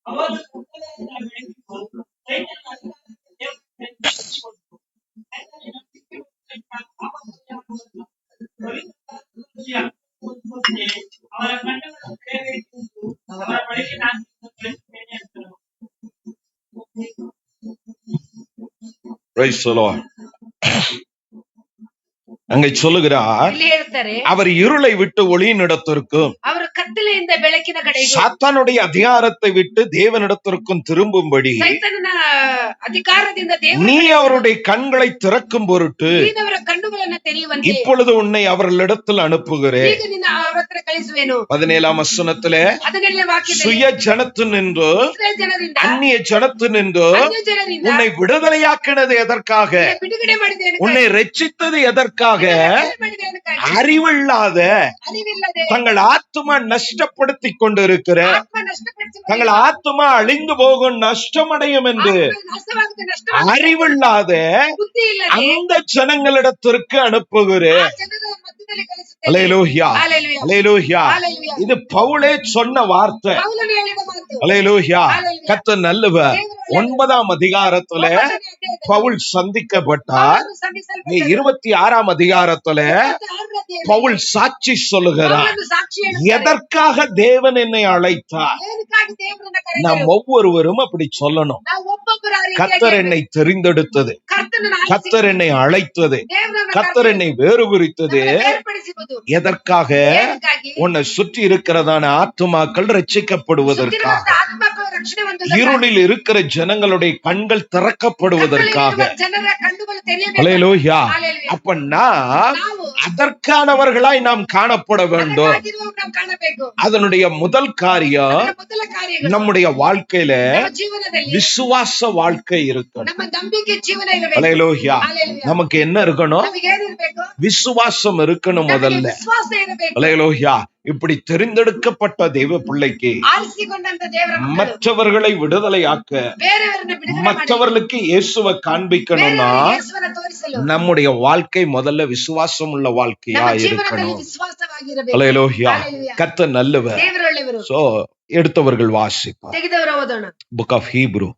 ಅವರು ಕತ್ತಲೆಯಿಂದ ಬೆಳಕಿಗೂ ಸೈತಾನನ ಅಧಿಕಾರದಿಂದ ಅವರ ಕಣ್ಣುಗಳನ್ನು ತೆರೆಯಬೇಕೆಂದು ಅವರ ಬಳಿಗೆ ನಾನು ಕಳುಹಿಸುತ್ತೇನೆ ಎಂದನು. Praise the Lord. அங்கே சொல்லுகிறார், ಇಲ್ಲಿ ಹೇಳ್ತಾರೆ, அவர் இருளை விட்டு ஒளியினிடத்திற்கும் ಅವರು ಕತ್ತಲೆಯಿಂದ ಬೆಳಕಿನ ಕಡೆಗೆ, சாத்தானுடைய அதிகாரத்தை விட்டு தேவனிடத்திற்கும் திரும்பும்படி ಸೈತಾನನ ಅಧಿಕಾರದಿಂದ ದೇವರ நீ அவருடைய கண்களை திறக்கும் பொருட்டு ನೀನವರ ಕಣ್ಣುಗಳನ್ನು ತೆರೆಯುವಂತೆ இப்பொழுது உன்னை அவர்களிடத்தில் அனுப்புகிறேன். ಈಗ ನಿನ್ನ ಅವರ ಹತ್ರ ಕಳಿಸುವೆನು. 17ஆம் வசனத்திலே 17ನೇ ವಾಕ್ಯದಲ್ಲಿ சுய ஜனத்து நின்று ಇಸ್ರಾಯೇಲ್ ಜನರಿಂದ, அந்நிய ஜனத்து நின்று ಅನ್ಯ ಜನರಿಂದ உன்னை விடுதலையாக்கினது எதற்காக, ಬಿಡುಗಡೆ ಮಾಡಿದೆ, உன்னை ரட்சித்தது எதற்காக, அறிவில்லாத ಅರಿವಿಲ್ಲದೆ தங்கள் ஆத்துமா நஷ்டப்படுத்திக் கொண்டிருக்கிற, ಆತ್ಮ ನಷ್ಟಪಡಿಸಿ தங்கள் ஆத்துமா அழிந்து போகும் நஷ்டமடையும் என்று ನಾಶವಾಗುತ್ತೆ, ನಷ್ಟ அறிவில்லாத ಬುದ್ಧಿ ಇಲ್ಲದೆ அந்த ஜனங்களிடத்திற்கு அனுப்புகிறேன். ಆ ಜನರ ಮಧ್ಯದಲ್ಲಿ ಕಳಿಸುತ್ತೇನೆ. அல்லேலூயா, Hallelujah. அல்லேலூயா. Hallelujah. இது பவுலே சொன்ன வார்த்தை. ಪೌಲನು ಹೇಳಿದ ಮಾತು. அல்லேலூயா. Hallelujah. கர்த்தர் நல்லவர். 9ஆம் அதிகாரத்துல பவுல் சந்திக்கப்பட்டார். ಪೌಲನು ಸಂಧಿಸಲ್ಪಟ್ಟನು. 26ஆம் அதிகாரத்துல 26ನೇ ಅಧ್ಯಾಯದಲ್ಲಿ பவுல் சாட்சி சொல்லுகிறார். ಪೌಲನು ಸಾಕ್ಷಿ ಹೇಳುತ್ತಾನೆ. எதற்காக தேவன் என்னை அழைத்தார். ಏನಕ್ಕಾಗಿ ದೇವರನ್ನ நாம் ಕರೆದರು? ஒவ்வொருவரும் அப்படி சொல்லணும். ನಾವು ಒಬ್ಬೊಬ್ಬರ ಆ ರೀತಿಯಾಗಿ கர்த்தர் என்னை தெரிந்தெடுத்தது, ಕರ್ತನನ್ನ ಆರಿಸಿ, கர்த்தர் என்னை அழைத்தது, ದೇವರನ್ನ கர்த்தர் என்னை வேறுபிரித்தது. ನಮ್ಮನ್ನ ಬೇರ್ಪಡಿಸುವುದು. எதற்காக? ಏನಕ್ಕಾಗಿ? உன்னை சுற்றி இருக்கிறதான ஆத்துமாக்கள் ரட்சிக்கப்படுவதற்காக, ಸುತ್ತಿರುವಂತಹ ಆತ್ಮಗಳು ರಕ್ಷಣೆ ಹೊಂದುವುದಕ್ಕಾಗಿ, இருளில் இருக்கிற ஜனங்களுடைய கண்கள் திறக்கப்படுவதற்காக. ಕತ್ತಲೆಯಲ್ಲಿರುವ ಜನರ ಕಣ್ಣುಗಳು ತೆರೆಯಬೇಕು. அல்லேலூயா. Hallelujah. அப்ப நாம் ನಾವು அதற்கானவர்களாய் நாம் காணப்பட வேண்டும். ಅದಕ್ಕಾಗಿರುವವರು ನಾವು ಕಾಣಬೇಕು. அதனுடைய முதல் காரியம், ಅದರ ಮೊದಲ ಕಾರ್ಯಗಳು நம்முடைய வாழ்க்கையில ನಮ್ಮ ಜೀವನದಲ್ಲಿ விசுவாச வாழ்க்கை இருக்கணும். ನಮ್ಮ ನಂಬಿಕೆ ಜೀವನ ಇರಬೇಕು. அல்லேலூயா. Hallelujah. நமக்கு என்ன இருக்கணும்? ನಮಗೆ ಏನಿರ್ಬೇಕು? விசுவாசம் இருக்கணும் ನಮಗೆ முதல்ல. ವಿಶ್ವಾಸ ಇರಬೇಕು. அல்லேலூயா. இப்படி தெரிந்தெடுக்கப்பட்ட தெய்வ பிள்ளைக்கு ಆರಿಸಿಕೊಂಡಂತ ದೇವರ ಮಕ್ಕಳು மற்றவர்களை விடுதலையாக்க, ಬೇರೆಯವರನ್ನ ಬಿಡುಗಡೆ ಮಾಡಿ மற்றவர்களுக்கு இயேசுவை காண்பிக்கணும்னா ಬೇರೆಯವರಿಗೆ ಯೇಸುವನ್ನ ತೋರಿಸಲು நம்முடைய வாழ்க்கை முதல்ல விசுவாசம் உள்ள வாழ்க்கையா ನಮ್ಮ ಜೀವನದಲ್ಲಿ இருக்கணும். ವಿಶ್ವಾಸವಾಗಿರಬೇಕು. அல்லேலூயா. Hallelujah. கர்த்தர் நல்லவர். ದೇವರು ಒಳ್ಳೆಯವರು. சோ எடுத்தவர்கள் வாசிப்பார். ತೆಗೆದವರು ಓದೋಣ. புக் ஆஃப் ஹீப்ரூ,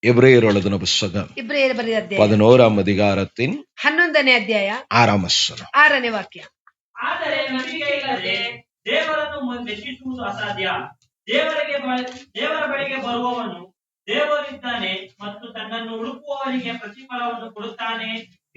எபிரேயர் எழுதின புஸ்தகம் ಇಬ್ರಿಯರ ಬರೆದ ಅಧ್ಯಾಯ 11ஆம் அதிகாரத்தின் 11ನೇ ಅಧ್ಯಾಯ 6ஆம் வசனம். 6ನೇ ವಾಕ್ಯ. ಆದರೆ ನಂಬಿಕೆ ಇಲ್ಲದೆ ದೇವರನ್ನು ಮೆಚ್ಚಿಸುವುದು ಅಸಾಧ್ಯ. ದೇವರ ಬಳಿಗೆ ಬರುವವನು ದೇವರಿದ್ದಾನೆ ಮತ್ತು ತನ್ನನ್ನು ಹುಡುಕುವವರಿಗೆ ಪ್ರತಿಫಲವನ್ನು ಕೊಡುತ್ತಾನೆ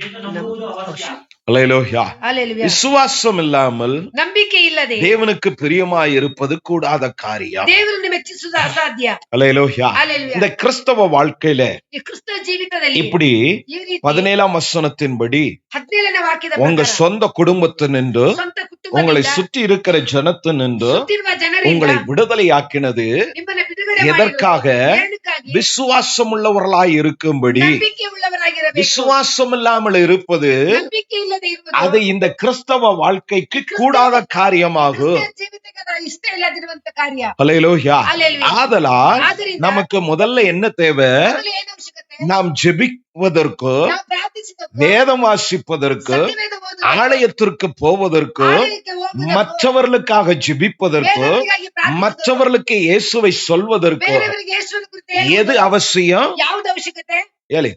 ಎಂದು ನಂಬುವುದು ಅವಶ್ಯ. அல்லேலூயா. Hallelujah. விசுவாசம் இல்லாமல் ನಂಬಿಕೆ ಇಲ್ಲದೆ தேவனுக்கு பிரியமாய் இருப்பது கூடாத காரியம். ದೇವರನ್ನು ಮೆಚ್ಚಿಸುವುದು ಅಸಾಧ್ಯ. அல்லேலூயா. Hallelujah. இந்த கிறிஸ்தவ வாழ்க்கையில ಈ ಕ್ರಿಸ್ತ ಜೀವಿತದಲ್ಲಿ இப்படி ಈ ರೀತಿ 17ஆம் வசனத்தின்படி 17ನೇ ವಾಕ್ಯದ உங்க ಪ್ರಕಾರ சொந்த குடும்பத்தினின்று, ಸ್ವಂತ உங்களை ಕುಟುಂಬದಿಂದ சுற்றி இருக்கிற ஜனத்தினின்று ಸುತ್ತಿರುವ ಜನರಿಂದ உங்களை விடுதலையாக்கினது ನಿಮ್ಮನ್ನ ಬಿಡುಗಡೆ எதற்காக? ಮಾಡಿರುವುದು ಏನಕ್ಕಾಗಿ? விசுவாசம் உள்ளவர்களாய் இருக்கும்படி. ನಂಬಿಕೆ ಉಳ್ಳವರಾಗಿರಬೇಕು. விசுவாசம் இல்லாமல் இருப்பது ನಂಬಿಕೆ ಇಲ್ಲದೆ ಇರುವುದು அது இந்த கிறிஸ்தவ வாழ்க்கைக்கு கூடாத காரியமாகும். ಕ್ರಿಸ್ತ ಜೀವಿತಕ್ಕೆ ಅದು ಇಷ್ಟ ಇಲ್ಲದಿರುವಂತ ಕಾರ್ಯ. அல்லேலூயா. Hallelujah. ஆதலால் ಆದ್ದರಿಂದ நமக்கு முதல்ல என்ன தேவை? ಮೊದಲು ಏನು ಅವಶ್ಯಕತೆ? நாம் ஜெபிப்பதற்கு, ನಾವು ಪ್ರಾರ್ಥಿಸಿದಕ್ಕೂ, வேதம் வாசிப்பதற்கு, ಸತ್ಯವೇದ ಓದುವುದಕ್ಕೂ, ஆலயத்திற்கு போவதற்கு, ಆಲಯಕ್ಕೆ ಹೋಗುವುದಕ್ಕೂ, மற்றவர்களுக்காக ஜெபிப்பதற்கு, ಬೇರೆಯವರಿಗಾಗಿ ಪ್ರಾರ್ಥಿಸುವುದಕ್ಕೂ, மற்றவர்களுக்கு இயேசுவை சொல்வதற்கு ಬೇರೆಯವರಿಗೆ ಯೇಸುವಿನ ಕುರಿತು எது ಹೇಳುವುದು அவசியம்? ಯಾವುದು ಅವಶ್ಯಕತೆ? ஏலே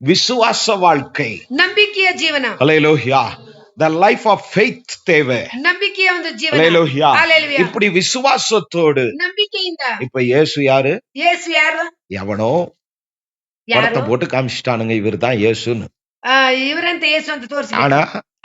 விசுவாச வாழ்க்கை. ನಂಬಿಕೆಯ ಜೀವನ. அல்லேலூயா. the life of faith தேவை. ನಂಬಿಕೆಯ ಒಂದು ಜೀವನ. அல்லேலூயா. Hallelujah. இப்படி விசுவாசத்தோடு ನಂಬಿಕೆಯಿಂದ இப்ப இயேசு யாரு? ಯೇಸು ಯಾರು? எவனோ ಯಾರು? படத்தை போட்டு காமிச்சிட்டானுங்க, இவர்தான் இயேசுன்னு. ಇವರಂತ ಯೇಸು ಅಂತ ತೋರಿಸಿ. ஆனா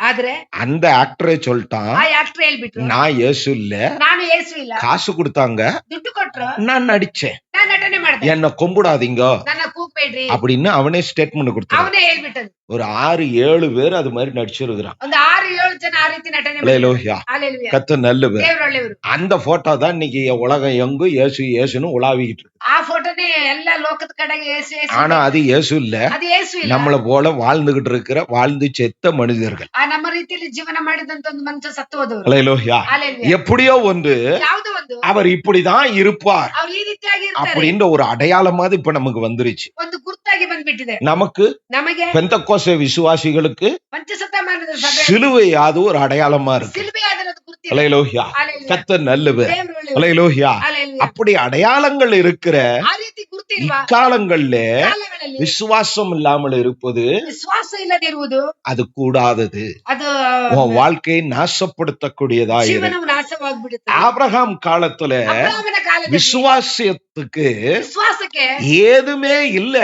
ಆದ್ರೆ அந்த ஆக்டரே சொல்லிட்டான், ಆ ಆಕ್ಟರ್ ಹೇಳ್ಬಿಟ್ರು, நான் இயேசு இல்ல, ನಾನು ಯೇಸು ಇಲ್ಲ. காசு கொடுத்தாங்க, ದುಡ್ಡು ಕೊಟ್ರು, நான் நடிச்சேன், ನಾನು ನಟನೆ ಮಾಡಿದೆ, என்ன கும்பிடாதீங்க, ನನ್ನ ಹೋಗ್ಬೇಡ್ರಿ அப்படின்னு அவனே ஸ்டேட்மெண்ட் கொடுத்தான். ಅವನೇ ಹೇಳ್ಬಿಟ್ಟದು. ஒரு 6-7 பேர் அது மாதிரி நடிச்சிருக்கிறான். ಒಂದು 6-7 ಜನ ಆ ರೀತಿ ನಟನೆ ஹல்லேலூயா. ಹಾಲೆಲೂಯಾ. கர்த்தர் நல்லவர். ದೇವರು ಒಳ್ಳೆಯವರು. அந்த போட்டோ தான் இன்னைக்கு உலகம் எங்கும் இயேசு இயேசுன்னு உலாவிக்கிட்டு இருக்கு. ಆ ಫೋಟೋನೇ ಎಲ್ಲ ಲೋಕದ ಕಡೆಗೆ ಯೇಸು ಯೇಸು. ஆனா அது இயேசு இல்ல. ಅದು ಯೇಸು ಇಲ್ಲ. நம்மள போல வாழ்ந்துகிட்டு இருக்கிற வாழ்ந்து செத்த மனிதர்கள். ನಮ್ಮ ರೀತಿಯಲ್ಲಿ ಜೀವನ ಮಾಡಿದಂತ ಒಂದು ಮನುಷ್ಯ ಸತ್ತು ಹೋದವರು. ஹல்லேலூயா. ಹಾಲೆಲೂಯಾ. எப்படியோ ஒன்று ಯಾವುದೋ ಒಂದು அவர் இப்படிதான் இருப்பார் ಅವ್ರು ಈ ರೀತಿಯಾಗಿ ಇರ್ತಾರೆ அப்படின்ற ஒரு அடையாளமாவது இப்ப நமக்கு வந்துருச்சு. ಒಂದು ಗುರುತಾಗಿ ಬಂದ್ಬಿಟ್ಟಿದೆ நமக்கு ನಮಗೆ. பெந்தெக்கோஸ்தே விசுவாசிகளுக்கு ಪಂಚಶತಮಾನದ ಸಭೆ சிலுவையாவது ஒரு அடையாளமா இருக்கு. ಸಿಲುಬೆ ಅದರದ್ದು ಗುರುತಿದೆ. ஹல்லேலூயா. ಹಾಲೆಲೂಯಾ. கர்த்தர் நல்லவர். ದೇವರು ಒಳ್ಳೆಯವರು. ஹல்லேலூயா. ಹಾಲೆಲೂಯಾ. அப்படி அடையாளங்கள் இருக்கிற ಆ ರೀತಿ ಗುರುತಿರುವ இக்காலங்கள்ல ಕಾಲಗಳಲ್ಲಿ விசுவாசம் இல்லாமல் இருப்பது ವಿಶ್ವಾಸ ಇಲ್ಲದಿರುವುದು அது கூடாதது. ಅದು உன் வாழ்க்கையை நாசப்படுத்தக்கூடியதா இருக்கு. ಜೀವನವು ನಾಶವಾಗ್ಬಿಡುತ್ತೆ. ஆபிரகாம் காலத்துல ಅಬ್ರಹಾಮನ ಕಾಲದಲ್ಲಿ விசுவாசத்துக்கு ವಿಶ್ವಾಸಕ್ಕೆ ஏதுமே இல்ல.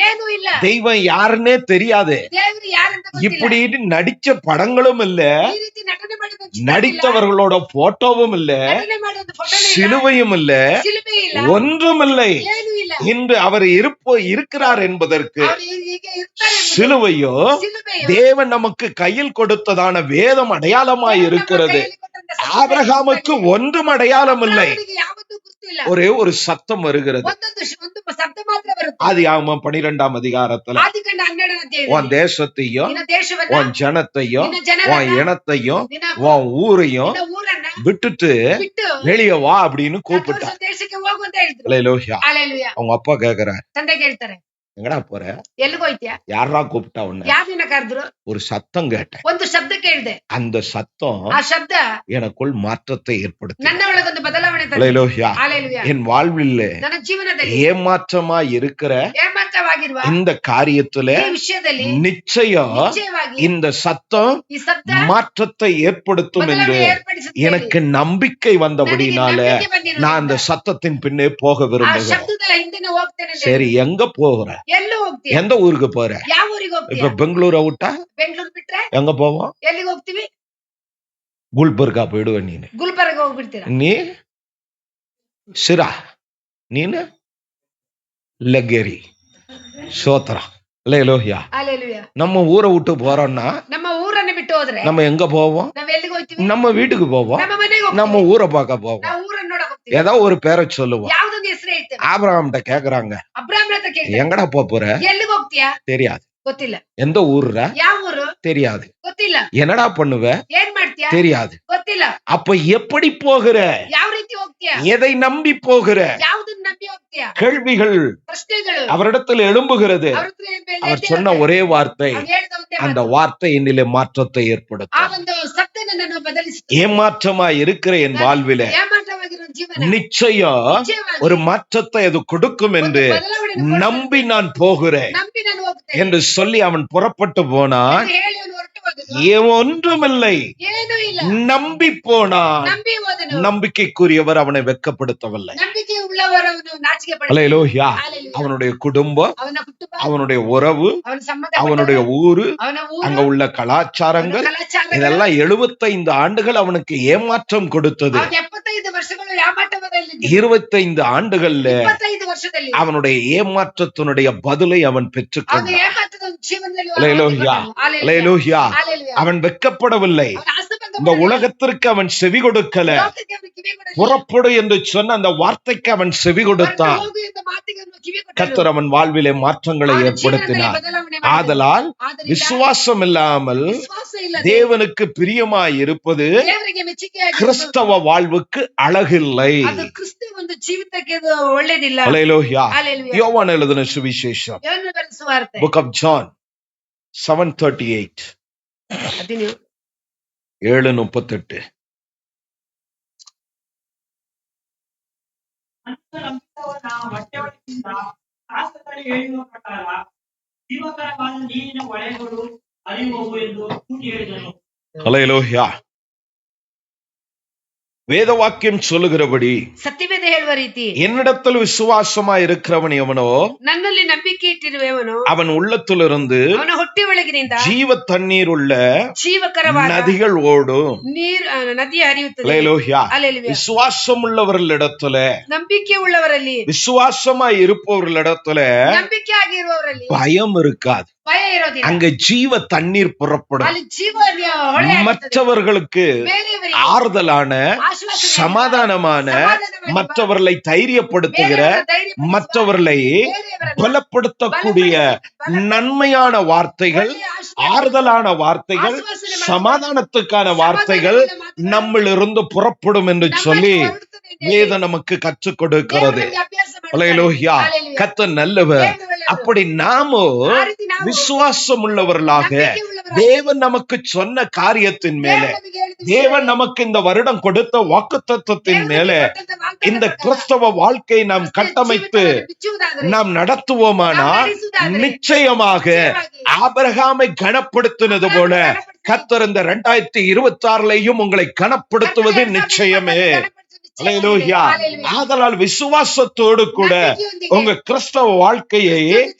ಏನೂ ಇಲ್ಲ. தெய்வம் யாருன்னே தெரியாது. ದೇವರು ಯಾರಂತ ಗೊತ್ತಿಲ್ಲ. இப்படின்னு நடிச்ச படங்களும் இல்ல, ಈ ರೀತಿ ನಟನೆ ಮಾಡಿದ ಚಿತ್ರ ಇಲ್ಲ. நடித்தவர்களோட போட்டோவும் இல்ல, ನಟನೆ ಮಾಡಿದ ಫೋಟೋ ಇಲ್ಲ. சிலுவையும் இல்ல, ಶಿಲುಬೆ ಇಲ್ಲ. ஒன்றுமில்லை. ಏನೂ ಇಲ್ಲ. இன்று அவர் இருக்கிறார் என்பதற்கு ಅವರು ಈಗ ಇರ್ತಾರೆ ಎಂಬುದು. சிலுவையோ ಶಿಲುಬೆಯು தேவன் நமக்கு கையில் கொடுத்ததான வேதம் அடையாளமாய் ದೇವರು ನಮ್ಮ இருக்கிறது. ಕೈಯಲ್ಲಿ ಕೊಟ್ಟಂತ ಸತ್ಯ ஆபிரகாமுக்கு ஒன்றும் அடையாளம் இல்லை. ಅವನಿಗೆ ಯಾವತ್ತೂ ಗುರುತಿಲ್ಲ. ஒரே ஒரு சத்தம் வருகிறது. ಒಂದು ಶಬ್ದ ಮಾತ್ರ ಬರುತ್ತೆ. ஆதியாகமம் 12ஆம் அதிகாரத்துல ಆದಿಕಾಂಡ 12ನೇ ಅಧ್ಯಾಯದಲ್ಲಿ உன் தேசத்தையும் ನಿನ್ನ ದೇಶವನ್ನ, உன் ஜனத்தையும் ನಿನ್ನ ಜನರನ್ನ, உன் இனத்தையும் ನಿನ್ನ உன் ஊரையும் ನಿನ್ನ ಊರನ್ನ விட்டுட்டு ಬಿಟ್ಟು வெளியே வா அப்படின்னு கூப்பிட்டான். ತೋರಿಸೋ ದೇಶಕ್ಕೆ ಹೋಗು ಅಂತ ಹೇಳಿದ್ರು. ஹல்லேலூயா. ಹಾಲೆಲೂಯಾ. அவங்க அப்பா கேக்குற, ತಂದೆ ಕೇಳ್ತಾರೆ, எங்கடா போற? ಎಲ್ಲಿಗೆ ಹೋಯ್ತ್ಯಾ? யாரா கூப்பிட்டா உன்ன? ಯಾರು ನಿನ್ನ ಕರೆದ್ರು? ஒரு சத்தம் கேட்டேன். ಒಂದು ಶಬ್ದ ಕೇಳಿದೆ. அந்த சத்தம் ಆ ಶಬ್ದ எனக்குள் மாற்றத்தை ஏற்படுத்தி. ನನ್ನ ಒಳಗೊಂದು ಬದಲಾವಣೆ ತಂದಿದೆ. ஹல்லேலூயா. ಹಾಲೆಲೂಯಾ. என் வாழ்வில் ನನ್ನ ಜೀವನದಲ್ಲಿ ஏமாற்றமா இருக்கிற ಏಮಾತ್ರವಾಗಿರುವ இந்த காரியத்துல ಈ ವಿಷಯದಲ್ಲಿ நிச்சயம் ನಿಶ್ಚಯವಾಗಿ இந்த சத்தம் ಈ ಶಬ್ದ மாற்றத்தை ஏற்படுத்தும் என்று ಬದಲಾವಣೆ ಏರ್ಪಡಿಸುತ್ತೆ. எனக்கு நம்பிக்கை வந்தபடினால ನನಗೆ ನಂಬಿಕೆ ಬಂದಿರೋದ್ರಿಂದ நான் அந்த சத்தத்தின் பின்னே போக ಆ விரும்புகிறேன். ಶಬ್ದದ ಹಿಂದೆ ಹೋಗ್ತೇನೆ ಅಂತ சரி, எங்க போகிற? ಎಲ್ಲೂ ಹೋಗ್ತೀಯ? எந்த ஊருக்கு போற? ಯಾವ ಊರಿಗೆ இப்ப ಹೋಗ್ತೀಯ? பெங்களூர் அவுட்டா ಬೆಂಗಳೂರು ಬಿಟ್ರೆ எங்க போவோம்? ಎಲ್ಲಿಗೆ ಹೋಗ್ತೀವಿ? குல்பர்கா போயிடுவ நீனு. ಗುಲ್ಬರ್ಗ ಹೋಗ್ಬಿಡ್ತೀರಾ? நீ சிரா, நீனு லெகேரி, சோத்ரா. ஹல்லேலூயா. ಹಾಲೆಲೂಯಾ. நம்ம ஊரை விட்டு போறோம்னா ನಮ್ಮ ಊರನ್ನ ಬಿಟ್ಟು ಹೋದ್ರೆ நம்ம எங்க போவோம்? ನಾವ್ ಎಲ್ಲಿಗೆ ಹೋಗ್ತೀವಿ? நம்ம வீட்டுக்கு போவோம். ನಮ್ಮ ಮನೆಗೆ ಹೋಗ್ತೀವಿ. நம்ம ஊரை பார்க்க போவோம். ನಾವು ಊರನ್ನ ನೋಡಕ್ ಹೋಗ್ತೀವಿ. ஏதோ ஒரு பேரை சொல்லுவோம். ಯಾವ್ದೊಂದು ಹೆಸರು ಹೇಳ್ತೇವೆ. ஆபிரகாம்கிட்ட கேக்குறாங்க, ಅಬ್ರಾಹ್ಮನ ಹತ್ರ ಕೇಳ್ತಾರೆ, எங்கடா போற? ಎಲ್ಲಿಗೆ ಹೋಗ್ತೀಯಾ? தெரியாது. ಗೊತ್ತಿಲ್ಲ. எந்த ஊர்ற? ಯಾವ ಊರು? தெரியாது. ಗೊತ್ತಿಲ್ಲ. என்னடா பண்ணுவ? ಏನ್ ಮಾಡ್ತೀಯಾ? தெரியாது. ಗೊತ್ತಿಲ್ಲ. அப்ப எப்படி போகிற? ಯಾವ ರೀತಿ ಹೋಗ್ತೀಯಾ? எதை நம்பி போகிற? ಯಾವ್ದನ್ನ ನಂಬಿ ಹೋಗ್ತೀಯಾ? கேள்விகள் ಪ್ರಶ್ನೆಗಳು அவரிடத்தில் எழும்புகிறது. ಅವ್ರ ಹತ್ರ அவர் சொன்ன ஒரே வார்த்தை, ಅವ್ರು ಹೇಳಿದ ಒಂದೇ அந்த ಮಾತು. வார்த்தை என்னிலே மாற்றத்தை ಆ ஏற்படுத்தும். ಒಂದು ಶಬ್ದ ನನ್ನನ್ನು ಬದಲಿಸುತ್ತದೆ. ஏமாற்றமா இருக்கிற என் வாழ்வில ಏಮಾತ್ರವಾಗಿರೋ ಜೀವನ நிச்சயம் ನಿಶ್ಚಯವಾಗಿ ஒரு மாற்றத்தை அது கொடுக்கும் ಒಂದು என்று ಬದಲಾವಣೆಯನ್ನು ಕೊಡುತ್ತದೆ. நம்பி நான் போகிறேன் ನಂಬಿ ನಾನು ಹೋಗ್ತೇನೆ என்று சொல்லி அவன் புறப்பட்டு போனான். ಎಂದು ಹೇಳಿ ಅವನು ಹೊರಟು ಹೋದನು. ஒன்றுமில்லை, ಏನೂ ಇಲ್ಲ. நம்பி போனான். ನಂಬಿ ಹೋದನು. நம்பிக்கைக்குரியவர் அவனை வெட்கப்படுத்தவில்லை. ನಂಬಿಕೆ ಉಳ್ಳವರವನು ನಾಚಿಕೆ ಪಡ. ஹல்லேலூயா. ಹಾಲೆಲೂಯಾ. அவனுடைய குடும்பம், ಅವನ ಕುಟುಂಬ, அவனுடைய உறவு, ಅವನ ಸಂಬಂಧ, அவனுடைய ஊரு, ಅವನ ಊರು, அங்க உள்ள கலாச்சாரங்கள், ಅವನ ಕಲಾಚಾರಗಳು, இதெல்லாம் 75 ஆண்டுகள் அவனுக்கு ஏமாற்றம் கொடுத்தது. ಅವನ 75 ವರ್ಷಗಳು ಯಾಮಾಟವದಲ್ಲಿ 25 ಆண்டுகள்ல 25 ವರ್ಷದಲ್ಲಿ அவனுடைய ஏமாற்றத்தினுடைய பதிலை அவன் ಅವನು பெற்றுக்கொண்டான். ಏಮಾತ್ರದ ಒಂದು ಜೀವನದಲ್ಲಿ ஹல்லேலூயா. ஹல்லேலூயா. ಹಾಲೆಲೂಯಾ. அவன் வெட்கப்படவில்லை. ಅವನ ಆಸೆಭಂಗ இந்த உலகத்திற்கு அவன் செவி கொடுக்கல. ಲೋಕಕ್ಕೆ ಅವನು ಕಿವಿ ಕೊಡಲಿಲ್ಲ. புறப்படு என்று சொன்ன அந்த வார்த்தைக்கு அவன் செவி கொடுத்தான். ಹೊರಟು ಹೋಗು ಎಂಬ ಮಾತಿಗೆ ಅವನು ಕಿವಿ ಕೊಟ್ಟನು. கர்த்தர் அவன் வாழ்விலே மாற்றங்களை ಅವನ ஏற்படுத்தினார். ಜೀವನದಲ್ಲಿ ಬದಲಾವಣೆ ಮಾಡಿದನು. ஆதலால் ಆದ್ದರಿಂದ விசுவாசம் இல்லாமல் ವಿಶ್ವಾಸ ಇಲ್ಲದೆ தேவனுக்கு பிரியமாய் இருப்பது ದೇವರಿಗೆ ಮೆಚ್ಚುಗೆಯಾಗಿ கிறிஸ்தவ வாழ்வுக்கு அழகில்லை. ಅದು ಕ್ರಿಸ್ತ ಒಂದು ಜೀವಿತಕ್ಕೆ ಅದು ಒಳ್ಳೇದಿಲ್ಲ. ஹல்லேலூயா. ಹಾಲೆಲೂಯಾ. யோவான் எழுதின சுவிசேஷம், ಯೋಹನ ಬರೆದ ಸುವಾರ್ತೆ book of John 7:38, 7:38. ಅಂತ ನಂಬಿದವನ ಹೊಟ್ಟೆಯೊಳಗಿಂದ ಶಾಸ್ತ್ರದಲ್ಲಿ ಹೇಳಿರುವ ಪ್ರಕಾರ ಜೀವಕರವಾದ ನೀರಿನ ಹೊಳೆಗಳು ಹರಿಯುವವು ಎಂದು ಕೂಗಿ ಹೇಳಿದನು. ஹல்லேலூயா. வேத வாக்கியம் சொல்லுகிறபடி ಸತ್ಯವೇದ ಹೇಳುವ ರೀತಿ என்னிடத்தில் விசுவாசமா இருக்கிறவன் எவனோ ನನ್ನಲ್ಲಿ ನಂಬಿಕೆ ಇಟ್ಟಿರುವವನು அவன் உள்ளத்திலிருந்து ಅವನ ಹೊಟ್ಟೆ ಒಳಗಿನಿಂದ ஜீவ தண்ணீர் உள்ள ಜೀವಕರವಾದ நதிகள் ஓடும். ನದಿ ಹರಿಯುತ್ತದೆ. அல்லேலூயா. அல்லேலூயா. விசுவாசம் உள்ளவர்களிடத்துல, ನಂಬಿಕೆ ಉಳ್ಳವರಲ್ಲಿ, விசுவாசமா இருப்பவர்களிடத்துல ನಂಬಿಕೆ ಆಗಿರುವವರಲ್ಲಿ பயம் இருக்காது. ಭಯ ಇರೋದಿಲ್ಲ. அங்க ஜீவ தண்ணீர் புறப்படும். ಅಲ್ಲಿ ಜೀವ ಹೊಳೆ ಹರಿಯುತ್ತದೆ. மற்றவர்களுக்கு ಬೇರೆಯವರಿಗೆ ஆறுதலான, ಆಶ್ವಾಸನೆ, சமாதானமான, ಸಮಾಧಾನವಾಗಿ மற்றவர்களை தைரியப்படுத்துகிற, ಬೇರೆಯವರ ಧೈರ್ಯಪಡಿಸುವ, மற்றவர்களை ಬೇರೆಯವರನ್ನು பலப்படுத்தக்கூடிய நன்மையான வார்த்தைகள், ಒಳ್ಳೆಯ ಆಶ್ವಾಸನೆ, ஆறுதலான வார்த்தைகள், ஆசுவாசனை, சமாதானத்துக்கான வார்த்தைகள் நம்மிலிருந்து புறப்படும் என்று சொல்லி வேதம் நமக்கு கற்றுக் கொடுக்கிறது. ದೇವರು ನಮಗೆ ಅಭ್ಯಾಸ ಮಾಡ್ತಾರೆ. அல்லேலூயா. அல்லேலூயா. கர்த்தர் நல்லவர். ದೇವರು ಒಳ್ಳೆಯವರು. அப்படி நாமோ ಆ ರೀತಿ ನಾವು விசுவாசம் உள்ளவர்களாக ನಂಬಿಕೆ ಉಳ್ಳವರಾಗಿ, தேவன் நமக்கு சொன்ன காரியத்தின் மேலே, ದೇವರು ನಮಗೆ ಹೇಳಿದ தேவன் ವಿಷಯ, நமக்கு இந்த வருடம் கொடுத்த வாக்குத்தத்தத்தின் ದೇವರು மேலே ನಮಗೆ ಕೊಟ್ಟಂತ ವಾಗ್ದಾನದ இந்த ಪ್ರಕಾರ கிறிஸ்தவ வாழ்க்கையை நாம் கட்டமைத்து ಜೀವಿತವನ್ನು ಬಿಚ್ಚುವುದಾದರೆ, நாம் நடத்துவோமானால் நிச்சயமாக ஆபிரகாமை கனப்படுத்தினது போல கர்த்தர் இந்த 2026 உங்களை கனப்படுத்துவது நிச்சயமே. அல்லேலூயா. ஆதலால் விசுவாசத்தோடு கூட உங்க கிறிஸ்தவ வாழ்க்கையை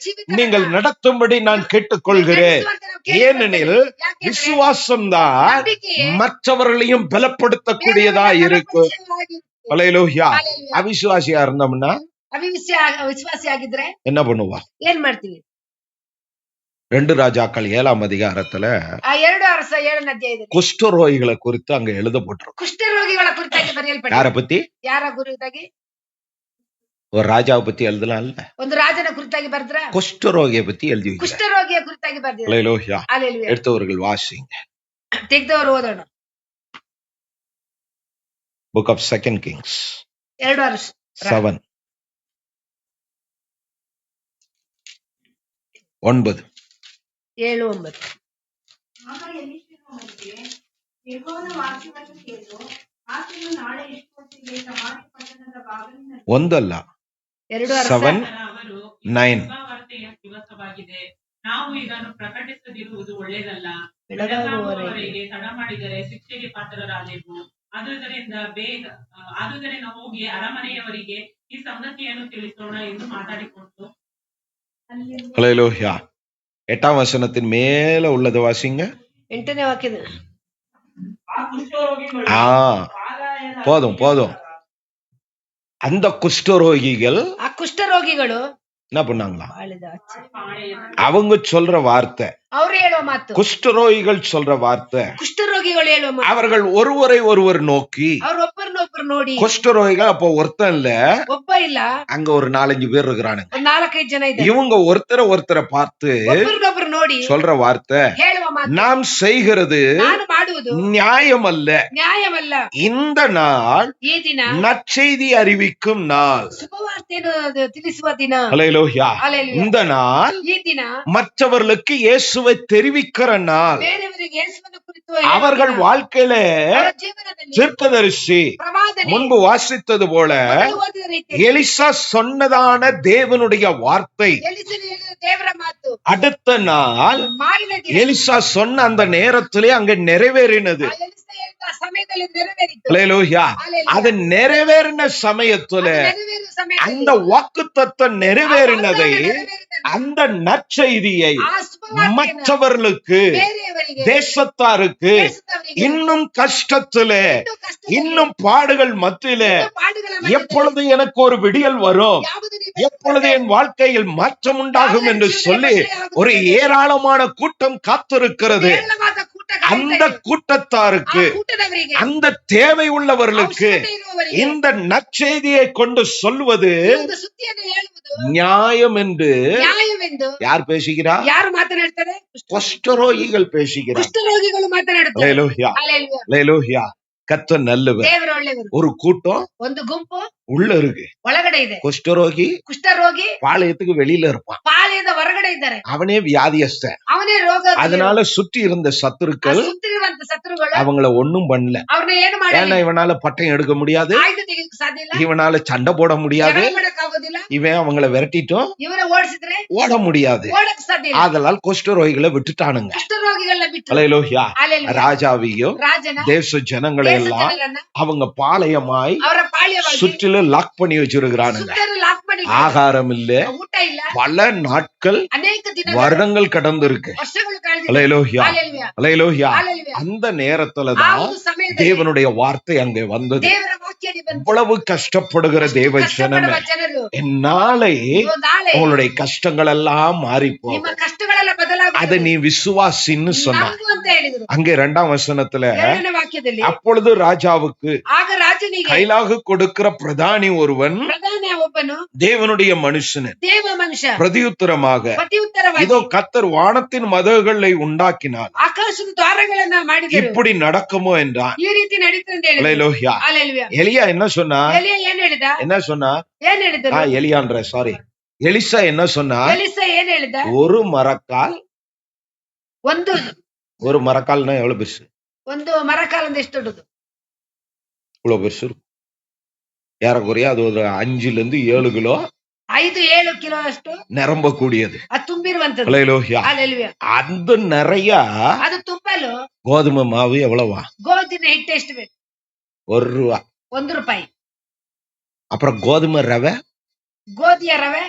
நீங்கள் நடத்தும்படி நான் கேட்டுக்கொள்கிறேன். ஏனெனில் விசுவாசம் தான் மற்றவர்களையும் பலப்படுத்தக்கூடியதா இருக்கும். அல்லேலூயா. அவிசுவாசியா இருந்தோம்னா ವಿಶ್ವಾಸಿ ಆಗಿದ್ರೆ என்ன பண்ணுவா? ಏನ್ ಮಾಡ್ತೀವಿ? 2 ராஜாக்கள் 7ஆம் அதிகாரத்துல ಆ 2 ಅರಸ 7ನೇ ಅಧ್ಯಾಯದಲ್ಲಿ குஷ்டரோகிகளை குறித்து அங்க எழுதப்பட்டிருக்கும். ಕುಷ್ಠರೋಗಿಗಳ ಕುರಿತಾಗಿ ಬರೆಯಲ್ಪಟ್ಟಿದೆ. யார பத்தி? ಯಾರ ಕುರಿತಾಗಿ? ஒரு ராஜாவை பத்தி எழுதலாம்ல. ಒಂದು ರಾಜನ ಕುರಿತಾಗಿ ಬರೆದ್ರ? குஷ்டரோகியை பத்தி எழுதி வைக்கிறார். ಕುಷ್ಠರೋಗಿಯ ಕುರಿತಾಗಿ ಬರೆದಿದ್ದಾರೆ. அல்லேலூயா. அல்லேಲೂಯಾ. எடுத்தவர்கள் வாசிங்க. ತೆಗೆದವರು ಓದೋಣ. Book of 2 Kings 2 ಅರಸ 7 9. 7, 9. ಆಗ ಎಲೀಷನು ಅವನಿಗೆ, ಯೆಹೋವನ ವಾಕ್ಯವನ್ನು ಕೇಳು, ಆತನು ನಾಳೆ ಇಷ್ಟು ಹೊತ್ತಿಗೆ ಸಮಾಧಿ ಪಟ್ಟಣದ ಬಾಗಿಲಿನಲ್ಲಿ ಒಂದಲ್ಲ 2 ಅರಸ 7, 9. ಶುಭವಾರ್ತೆಯ ದಿವಸವಾಗಿದೆ. ನಾವು ಇದನ್ನು ಪ್ರಕಟಿಸದಿರುವುದು ಒಳ್ಳೆಯದಲ್ಲ. ಬೆಳಗಾಗುವವರೆಗೆ ಬೆಳಗಾಗುವವರೆಗೆ ತಡ ಮಾಡಿದರೆ ಶಿಕ್ಷೆಗೆ ಪಾತ್ರರಾದೆವು. ಆದುದರಿಂದ ಹೋಗಿ ಅರಮನೆಯವರಿಗೆ ಈ ಸಂಗತಿಯನ್ನು ತಿಳಿಸೋಣ ಎಂದು ಮಾತಾಡಿಕೊಂಡು அல்லேலூயா. 8ஆம் வசனத்தின் மேல உள்ளது வாசிங்க. 8ನೇ ವಾಕ್ಯದ ಆ ಕುಷ್ಠರೋಗಿಗಳು ஆ ಪಾದಾಯದ போதும் போதும். அந்த குஷ்டரோகிகள் ಆ ಕುಷ್ಠರೋಗಿಗಳು என்ன பண்ணாங்களா? ಬಾಳಿದ ಆಚೆ. அவங்க சொல்ற வார்த்தை, ಅವ್ರು ಹೇಳುವ ಮಾತು, குஷ்டரோகிகள் சொல்ற வார்த்தை, ಕುಷ್ಠರೋಗಿಗಳು ಹೇಳುವ ಮಾತು, அவர்கள் ஒருவரை ஒருவர் நோக்கி, ಅವ್ರು ಒಬ್ಬರನ್ನೊಬ್ಬರು ನೋಡಿ, குஷ்டரோகிகள் அப்போ ஒருத்தன் இல்ல, ಒಬ್ಬ ಇಲ್ಲ, அங்க ஒரு 4-5 பேர் இருக்கிறானுங்க. ಒಂದ್ 4-5 ಜನ ಇದ್ದಾರೆ. இவங்க ஒருத்தரை பார்த்து ಒಬ್ಬರನ್ನೊಬ್ಬರು ನೋಡಿ சொல்ற வார்த்தை, ಹೇಳುವ ಮಾತು, நாம் செய்கிறது ನಾನು ಮಾಡುವುದು நியாயம் அல்ல. ನ್ಯಾಯವಲ್ಲ. இந்த நாள் ಈ ದಿನ நற்செய்தி அறிவிக்கும் நாள். ಶುಭವಾರ್ತೆಯನ್ನು ತಿಳಿಸುವ ದಿನ. அல்லேலூயா. அல்லேಲೂಯಾ. இந்த நாள் ಈ ದಿನ மற்றவர்களுக்கு இயேசுவை தெரிவிக்கிற நாள். ಬೇರೆಯವರಿಗೆ ಯೇಸುವಿನ ಕುರಿತು அவர்கள் வாழ்க்கையில ಅವರ ಜೀವನದಲ್ಲಿ தீர்க்கதரிசி ಪ್ರವಾದನೆ முன்பு வாசித்தது போல ಮೊದಲು ಓದಿದ ರೀತಿ எலிசா சொன்னதான தேவனுடைய வார்த்தை ಎಲಿಸನು ಹೇಳಿದ ದೇವರ ಮಾತು அடுத்த நாள் ಮಾರಿನ ದಿನ எலிசா சொன்ன அந்த நேரத்திலே அங்க நிறைவேறினது. ಆ ಎಲಿಸ ಹೇಳಿದ ಸಮಯದಲ್ಲಿ ನೆರವೇರಿತು. அல்லேலூயா. அல்லேலூயா. அது நிறைவேறின சமயத்துல ಅದು ನೆರವೇರುವ ಸಮಯದಲ್ಲಿ அந்த வாக்குத்தத்தம் நிறைவேறினதை, ಆ ವಾಗ್ದಾನ ನೆರವೇರಿದ அந்த நற்செய்தியை ಆ ಶುಭವಾರ್ತೆಯನ್ನು மற்றவர்களுக்கு, ಬೇರೆಯವರಿಗೆ, தேசத்தாருக்கு ದೇಶದವರಿಗೆ, இன்னும் கஷ்டத்திலே, ಇನ್ನೂ ಕಷ್ಟದಲ್ಲಿ, இன்னும் பாடுகள் மத்தியிலே ಇನ್ನೂ ಪಾಡುಗಳ ಮಧ್ಯದಲ್ಲಿ எப்பொழுது எனக்கு ஒரு விடியல் வரும், ಯಾವುದು ನೀವು எப்பொழுது என் வாழ்க்கையில் மாற்றம் உண்டாகும் என்று சொல்லி ஒரு ஏராளமான கூட்டம் காத்திருக்கிறது. ಹೇರಳವಾದ ಕೂಟ அந்த ಕಾಯುತ್ತಾ ಇದೆ. ಆ கூட்டத்தாருக்கு, ಕೂಟದವರಿಗೆ, அந்த தேவை உள்ளவர்களுக்கு ಅವಶ್ಯಕತೆ ಇರುವವರಿಗೆ இந்த நற்செய்தியை கொண்டு சொல்வது ಈ ಒಂದು ಸುದ್ದಿಯನ್ನು ಹೇಳುವುದು நியாயம் என்று ನ್ಯಾಯವೆಂದು யார் பேசுகிறார்? ಯಾರು ಮಾತನಾಡ್ತಾರೆ? குஷ்டரோகிகள் பேசுகிறார். ಕುಷ್ಠರೋಗಿಗಳು ಮಾತನಾಡುತ್ತಾರೆ. அல்லேலூயா. அல்லேಲೂಯಾ. அல்லேலூயா. கர்த்தர் நல்லவர். ದೇವರು ಒಳ್ಳೆಯವರು. ஒரு கூட்டம் ಒಂದು ಗುಂಪು உள்ள இருக்கு. ಒಳಗಡೆ ಇದೆ. குஷ்டரோகி ಕುಷ್ಠರೋಗಿ பாளையத்துக்கு வெளியில இருப்பான். ಪಾಳ್ಯದ ಹೊರಗಡೆ ಇದ್ದಾರೆ. அவனே வியாதியஸ்தன். ಅವನೇ ರೋಗ, அதனால சுற்றி இருந்த சத்துருக்கள் ಸುತ್ತಿರುವಂತ ಶತ್ರುಗಳು அவங்கள ஒண்ணும் பண்ணல. ಅವ್ರನ್ನ ಏನು ஏன்னா ಮಾಡಲಿಲ್ಲ. இவனால பட்டம் எடுக்க முடியாது, ಆಯುಧ ತೆಗೆಯಕ್ಕೆ ಸಾಧ್ಯ ಇಲ್ಲ, இவனால சண்டை போட முடியாது, ಜಗಳ ಮಾಡಕ್ ಆಗೋದಿಲ್ಲ, இவன் அவங்கள விரட்டிட்டும் ಇವರ ಓಡಿಸಿದ್ರೆ ஓட முடியாது. ಓಡಕ್ ಸಾಧ್ಯ ಇಲ್ಲ. ஆதலால் குஷ்டரோகிகளை விட்டுட்டானுங்க. ಕುಷ್ಠರೋಗಿಗಳನ್ನ ಬಿಟ್ಟು அல்லேலூயா. அல்லேಲೂಯಾ. ராஜாவையும் ರಾಜನ தேச ஜனங்களையும் எல்லாம் ಜನರನ್ನ அவங்க பாளையமாய் ಅವರ ಪಾಳ್ಯವಾಗಿ சுற்றிலும் லாக் பண்ணி வச்சிருக்கிறானுங்க. ಸುತ್ತಲೂ ಲಾಕ್ ಮಾಡಿ ஆகாரம் இல்ல, ಊಟ ಇಲ್ಲ, பல நாட்கள் ಅನೇಕ ದಿನಗಳು வருடங்கள் கடந்து இருக்கு. ವರ್ಷಗಳು ಕಳೆದಿವೆ. அல்லேலூயா, ஹalleluya, அல்லேலூயா. ஹalleluya. அந்த நேரத்துல ಆ தான் ಒಂದು ಸಮಯದಲ್ಲಿ தேவனுடைய வார்த்தை அங்கே வந்தது. ದೇವರ ವಾಕ್ಯದಲ್ಲಿ ಬಂತು. இவ்வளவு கஷ்டப்படுகிற தேவ ஜனமே, ಕಷ್ಟಪಡುವ ಜನರು என்னாலே ಇವು ನಾಳೆ உங்களுடைய கஷ்டங்கள் எல்லாம் மாறி ನಿಮ್ಮ போகும். ಕಷ್ಟಗಳೆಲ್ಲ அத ಬದಲಾಗುತ್ತದೆ நீ விசுவாசின்னு சொன்ன. ನಂಬು ಅಂತ ಹೇಳಿದ್ರು. அங்கே 2ஆம் வசனத்துல, ಎರಡನೇ ವಾಕ್ಯದಲ್ಲಿ அப்பொழுது ராஜாவுக்கு ಆಗ ರಾಜನಿಗೆ கைலாக கொடுக்கிற பிரதானி ஒருவன் ಪ್ರಧಾನ ಒಬ್ಬನು தேவனுடைய மனுஷன் ದೇವ ಮನುಷ್ಯ பிரதியுத்தரமாக, ಪ್ರತಿಯುತ್ತರವಾಗಿ இதோ கர்த்தர் வானத்தின் மதகுகளை உண்டாக்கினார், ಆಕಾಶದ ದ್ವಾರಗಳನ್ನ ಮಾಡಿದರು, இப்படி நடக்குமோ என்றான். ಈ ರೀತಿ ನಡೀತು ಅಂತ ಹೇಳಿದ್ರು. அல்லேலூயா. ಹalleluya. எலியா என்ன சொன்னா? ಎಲಿಯ ಏನ್ ಹೇಳಿದ? என்ன சொன்னா? ಏನ್ ಹೇಳಿದ್ರು? எலியான்ற சாரி, எலிசா என்ன சொன்னா? ಎಲಿಸ ಏನ್ ಹೇಳಿದ? ஒரு மரக்கால், ಒಂದು மரக்கால்னா எவ்வளவு பெருசு? ಒಂದು ಮರಕಾಲಂದ ಎಷ್ಟು ದೊಡ್ಡದು? இவ்வளவு பெருசு இருக்கும். ஏறக்குறைய அது ஒரு 5-7 கிலோ 5-7 ಕಿಲೋ ಅಷ್ಟು நிரம்பக்கூடியது. ಅದು ತುಂಬಿರುವಂತದ್ದು. அல்லேலூயா. ಹalleluya. அது நிறைய ಅದು ತುಂಬಲು கோதுமை மாவு எவ்வளவா? ಗೋಧಿನ ಹಿಟ್ಟು ಎಷ್ಟು ಬೇಕು? ₹1. ₹1. அப்புறம் கோதுமை ரவை, ಗೋಧಿಯ ರವೆ,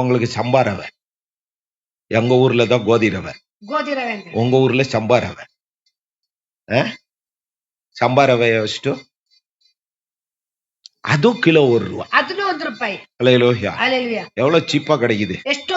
உங்களுக்கு சம்பா ரவை. எங்க ஊர்ல தான் கோதி ரவை, ಗೋಧಿ ರವೆ ಅಂತ. உங்க ஊர்ல சம்பா ரவை. சம்பா ரவை ಎಷ್ಟು? அது கிலோ ₹1. ಅದನ್ನು ₹1. அல்லேலூயா. ಹalleluya. எவ்வளவு சீப்பா கிடைக்குது. ಎಷ್ಟು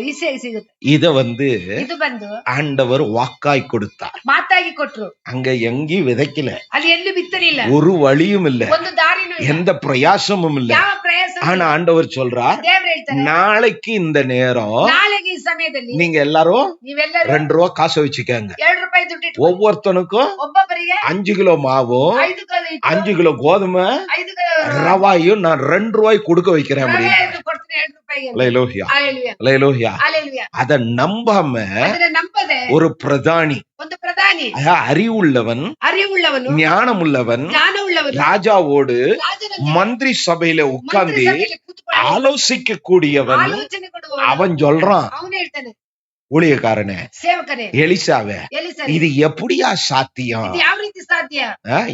ಈಸಿಯಾಗಿ ಸಿಗುತ್ತೆ. இத வந்து ಇದು ಬಂದು ஆண்டவர் வாக்காய் கொடுத்தார். ಮಾತಾಗಿ ಕೊಟ್ರು. அங்க எங்கேயும் விதைக்கல, ಅಲ್ಲಿ ಎಲ್ಲೂ ಬಿತ್ತಲಿಲ್ಲ, ஒரு வழியும் இல்ல, ಒಂದು ದಾರಿನೂ ಇಲ್ಲ, எந்த பிரயாசமும் இல்ல. ಯಾವ ಪ್ರಯಾಸ ஆனா ஆண்டவர் சொல்றார், ದೇವರು ಹೇಳ್ತಾರೆ, நாளைக்கு இந்த நேரம் ನಾಳೆಗೆ ಈ ಸಮಯದಲ್ಲಿ நீங்க எல்லாரும் ನೀವೆಲ್ಲರೂ ₹2 காசு வச்சுக்கங்க. ₹2 ದುಡ್ಡು ಇಟ್ಕೊಂಡು ஒவ்வொருத்தனுக்கும் ಒಬ್ಬೊಬ್ಬರಿಗೆ 5 கிலோ மாவும் 5 ಕಿಲೋ ಹಿಟ್ಟು, 5 கிலோ கோதுமை 5 ಕಿಲೋ ரவாயும் நான் ₹2 கொடுக்க வைக்கிறேன் ರವೆ அப்படின்னு. ಕೊಡ್ತೀನಿ ₹2. அல்லேலூயா, ಹalleluya, அல்லேலூயா. ಹalleluya. அத நம்பாம ಅದನ್ನ ನಂಬದೆ ஒரு பிரதானி, ಒಂದು ಪ್ರಧಾನಿ, அறிவுள்ளவன், ಅರಿವುಳ್ಳವನು, ஞானமுள்ளவன், ಜ್ಞಾನವುಳ್ಳವನು ராஜாவோடு ರಾಜನ மந்திரி சபையில உட்கார்ந்து ಮಂತ್ರಿ ಸಭೆಯಲ್ಲಿ ಕೂತ್ಕೊಂಡು ஆலோசிக்க கூடியவன். ಆಲೋಚನೆ ಕೊಡುವವನು. அவன் சொல்றான், ಅವನು ಹೇಳ್ತಾನೆ, ஊழியக்காரனே, ಸೇವಕನೇ, எலிசாவே, ಎಲಿಸನೇ, இது எப்படியா சாத்தியம்? ಇದು ಯಾವ ರೀತಿ ಸಾಧ್ಯ?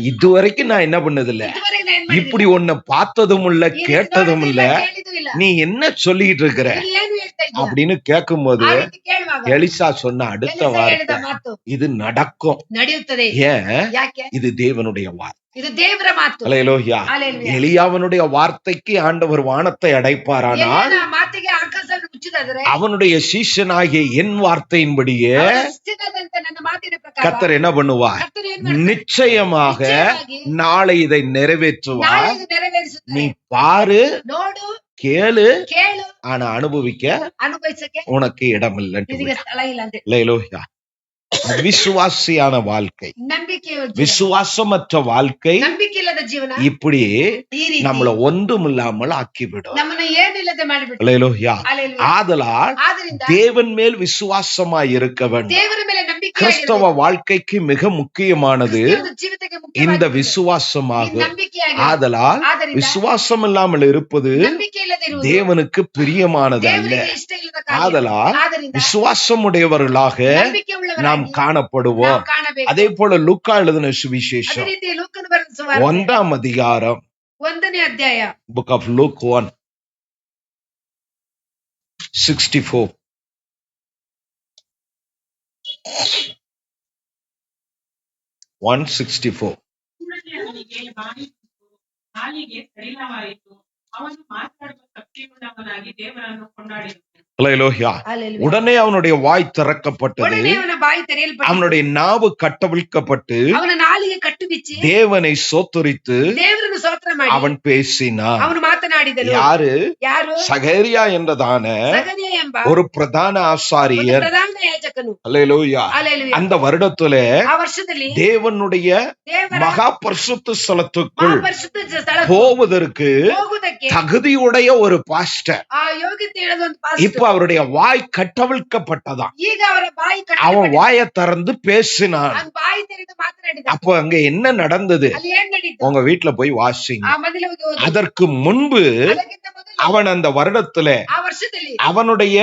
இதுவரைக்கும் நான் என்ன பண்ணதில்ல, ಇದುವರೆಗೆ ನಾನು ಏನ್ ಮಾಡಿದ್ದೀನಿ? இப்படி ஒன்ன பார்த்ததும் இல்ல, ಈ ರೀತಿ கேட்டதும் இல்ல, ನೋಡಿದ್ದು ಇಲ್ಲ, ಕೇಳಿದ್ದು ಇಲ್ಲ. நீ என்ன சொல்லிட்டு இருக்கிற ನೀನು ಏನು ಹೇಳ್ತಾ ಇದ್ದೀಯ? அப்படின்னு கேட்கும்போது ಆ ರೀತಿ ಕೇಳುವಾಗ எலிசா சொன்ன அடுத்த ಎಲಿಸ ಹೇಳಿದ வார்த்தை, ಮಾತು இது நடக்கும். ನಡೆಯುತ್ತದೆ. ஏன்? ಯಾಕೆ? இது தேவனுடைய வார்த்தை. ಇದು ದೇವರ ಮಾತು. அல்லேலூயா. ಹalleluya. எலியாவனுடைய வார்த்தைக்கு ஆண்டவர் வானத்தை அடைப்பாரானால், ಎಲಿಯನ ಮಾತಿಗೆ ಆಕಾಶವನ್ನು ಮುಚ್ಚಿದಾದರೆ அவனுடைய சீஷனாகிய என் வார்த்தையின்படியே ಅವನ ಶಿಷ್ಯನಾದಂತ ನನ್ನ ಮಾತಿನ ಪ್ರಕಾರ கர்த்தர் என்ன பண்ணுவார்? ಕರ್ತನು ಏನ್ ಮಾಡ್ತಾನೆ? நிச்சயமாக நிச்சயமாಗಿ நாளை இதை ನಾಳೆ நிறைவேற்றுவார். ಇದು ನೆರವೇರಿಸುತ್ತಾನೆ. நீ பாரு, ನೋಡು, கேளு, ಕೇಳು, ஆனா அனுபவிக்க ಅನುಭವಿಸಕ್ಕೆ உனக்கு இடம் இல்லைன்னு ನಿನಗೆ ಸ್ಥಳ ಇಲ್ಲ ಅಂತ. அல்லேலூயா. விசுவாசியான வாழ்க்கை, ನಂಬಿಕೆಯ ಜೀವನ, விசுவாசமற்ற வாழ்க்கை ನಂಬಿಕೆ ಇಲ್ಲದ ಜೀವನ இப்படி ಈ ರೀತಿ நம்மள ஒன்றுமில்லாமல் ஆக்கிவிடும். ನಮ್ಮನ್ನ ಏನಿಲ್ಲದೆ ಮಾಡಿಬಿಟ್ಟು. அல்லேலூயா. ಹalleluya. ஆதலால் ಆದ್ರಿಂದ தேவன் மேல் விசுவாசமாய் இருக்க வேண்டும். ದೇವರ ಮೇಲೆ ನಂಬಿಕೆ கிறிஸ்தவ வாழ்க்கைக்கு மிக முக்கியமானது ಜೀವಿತಕ್ಕೆ இந்த ಮುಖ್ಯವಾದ விசுவாசமாகும். ನಂಬಿಕೆಯಾಗಿ. ஆதலால் ಆದ್ದರಿಂದ விசுவாசம் இல்லாமல் இருப்பது ನಂಬಿಕೆ ಇಲ್ಲದೆ ಇರುವುದು தேவனுக்கு பிரியமானது அல்ல. ದೇವರಿಗೆ ಇಷ್ಟ ಇಲ್ಲದ ಕಾರ್ಯ. ஆதலால் ಆದ್ದರಿಂದ விசுவாசம் உடையவர்களாக ನಂಬಿಕೆ நாம் ಉಳ್ಳವರಾಗಿ காணப்படுவோம். ನಾವು ಕಾಣಬೇಕು. அதே போல லூக்கா எழுதின ಅದೇ சுவிசேஷம் ರೀತಿ ಲೂಕನು ಬರೆದ ಸುವಾರ್ತೆ 1ஆம் அதிகாரம், 1ನೇ ಅಧ್ಯಾಯ, book of Luke 1:64. 1:64. ಕೂಡಲೇ ಅವನಿಗೆ ಬಾಯಿ ಬಿಟ್ಟು ನಾಲಿಗೆ ಸಡಿಲವಾಯಿತು. ಅವನು ಮಾತಾಡುವ ಶಕ್ತಿಯುಳ್ಳವನಾಗಿ ದೇವರನ್ನು ಕೊಂಡಾಡಿದನು. அல்லேலூயா. ಹalleluya. உடனே அவனுடைய வாய் திறக்கப்பட்டது, ಒಡನೆ ಅವನ ಬಾಯಿ ತೆರೆಯಲ್ಪಟ್ಟು அவனுடைய நாவு கட்டவிழ்க்கப்பட்டு ಅವನ ನಾಲಿಗೆ ಕಟ್ಟು ಬಿಚ್ಚಿ தேவனை சோத்தரித்து ದೇವರನ್ನು ಸ್ತೋತ್ರ ಮಾಡಿ அவன் பேசினான். ಅವನು ಮಾತನಾಡಿದನು. யாரு? ಯಾರು? சகரியா என்றதான ಸಗರಿಯ ಎಂಬ ஒரு பிரதான ಒಂದು ஆசாரியர். ಪ್ರಧಾನ ಯಾಜಕನು. அல்லேலூயா. ಹalleluya. அந்த வருடத்துல ಆ ವರ್ಷದಲ್ಲಿ தேவனுடைய ದೇವರ மகா பரிசுத்த ஸ்தலத்துக்குள் ಮಹಾಪರಿಶುದ್ಧ ಸ್ಥಳ போவதற்கு ಹೋಗುವುದಕ್ಕೆ தகுதியுடைய ஒரு பாஸ்டர். ಆ ಯೋಗ್ಯತೆ ಹೇಳೋದು ಒಂದು இப்ப ಪಾಸ್ಟರ್. அவருடைய வாய் கட்டவிழ்க்கப்பட்டதாம். ಈಗ ಅವರ ಬಾಯಿ அவன் ಕಟ್ಟಲ್ಪಟ್ಟಿದೆ. வாயை திறந்து பேசினான். ಅವನ ಬಾಯಿ ತೆರೆದು ಮಾತನಾಡಿದ. அப்போ அங்க என்ன நடந்தது? ಅಲ್ಲಿ ಏನ್ ನಡೀತು? உங்க வீட்டுல போய் வாசிங்க. ಆ ಮನೆಯಲ್ಲಿ ಹೋಗಿ ಓದು. அதற்கு முன்பு ಅದಕ್ಕಿಂತ ಮೊದಲು அவன் அந்த வருடத்துல ಆ ವರ್ಷದಲ್ಲಿ அவனுடைய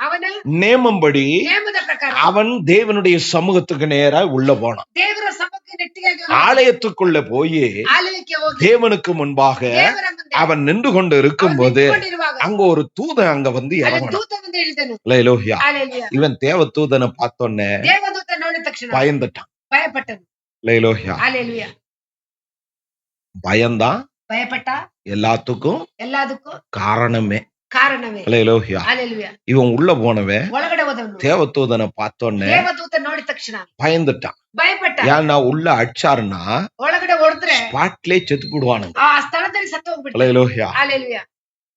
ಅವನ நேமம்படி ನೇಮದ ಪ್ರಕಾರ அவன் தேவனுடைய சமூகத்துக்கு நேரா உள்ள போனான். ದೇವರ ಸಭಕ್ಕೆ ನೆಟ್ಟಿಗಾಗಿ ஆலயத்துக்குள்ள போய் ಆಲಯಕ್ಕೆ ಹೋಗಿ தேவனுக்கு முன்பாக ದೇವರ ಮುಂದೆ அவன் நின்று கொண்டு இருக்கும்போது ಅವನು ನಿಂತುಕೊಂಡಿರುವಾಗ அங்க ஒரு தூதன் அங்க வந்து ಅಲ್ಲಿ இறங்கணும். ದೂತ ಬಂದು ಹೇಳಿದನು. அல்லேலூயா. ಹಲ್ಲೆಲೂಯಾ. இவன் தேவ தூதனை பார்த்தோன்னே ದೇವದೂತ ನೋಡಿದ ತಕ್ಷಣ பயந்துட்டான். ಭಯಪಟ್ಟನು. அல்லேலூயா. ಹಲ್ಲೆಲೂಯಾ. பயந்தான் ಭಯಪಟ್ಟ. எல்லாத்துக்கும் ಎಲ್ಲದಕ್ಕೂ காரணமே. ಕಾರಣವೇ. அல்லேலூயா. ಹಲ್ಲೆಲೂಯಾ. இவன் உள்ள போனவன் ಒಳಗಡೆ ಹೋದವನು தேவ தூதனை பார்த்தோன்னே ದೇವದೂತ ನೋಡಿದ ತಕ್ಷಣ பயந்துட்டான். ಭಯಪಟ್ಟ. ஏன்னா உள்ள அடிச்சாருன்னா ಒಳಗಡೆ ಹೊಡೆದ್ರೆ ஸ்பாட்லயே செத்து போடுவானுங்க. ಆ ಸ್ಥಳದಲ್ಲಿ ಸತ್ತು ಹೋಗ್ಬಿಟ್ಟ. அல்லேலூயா. ಹಲ್ಲೆಲೂಯಾ.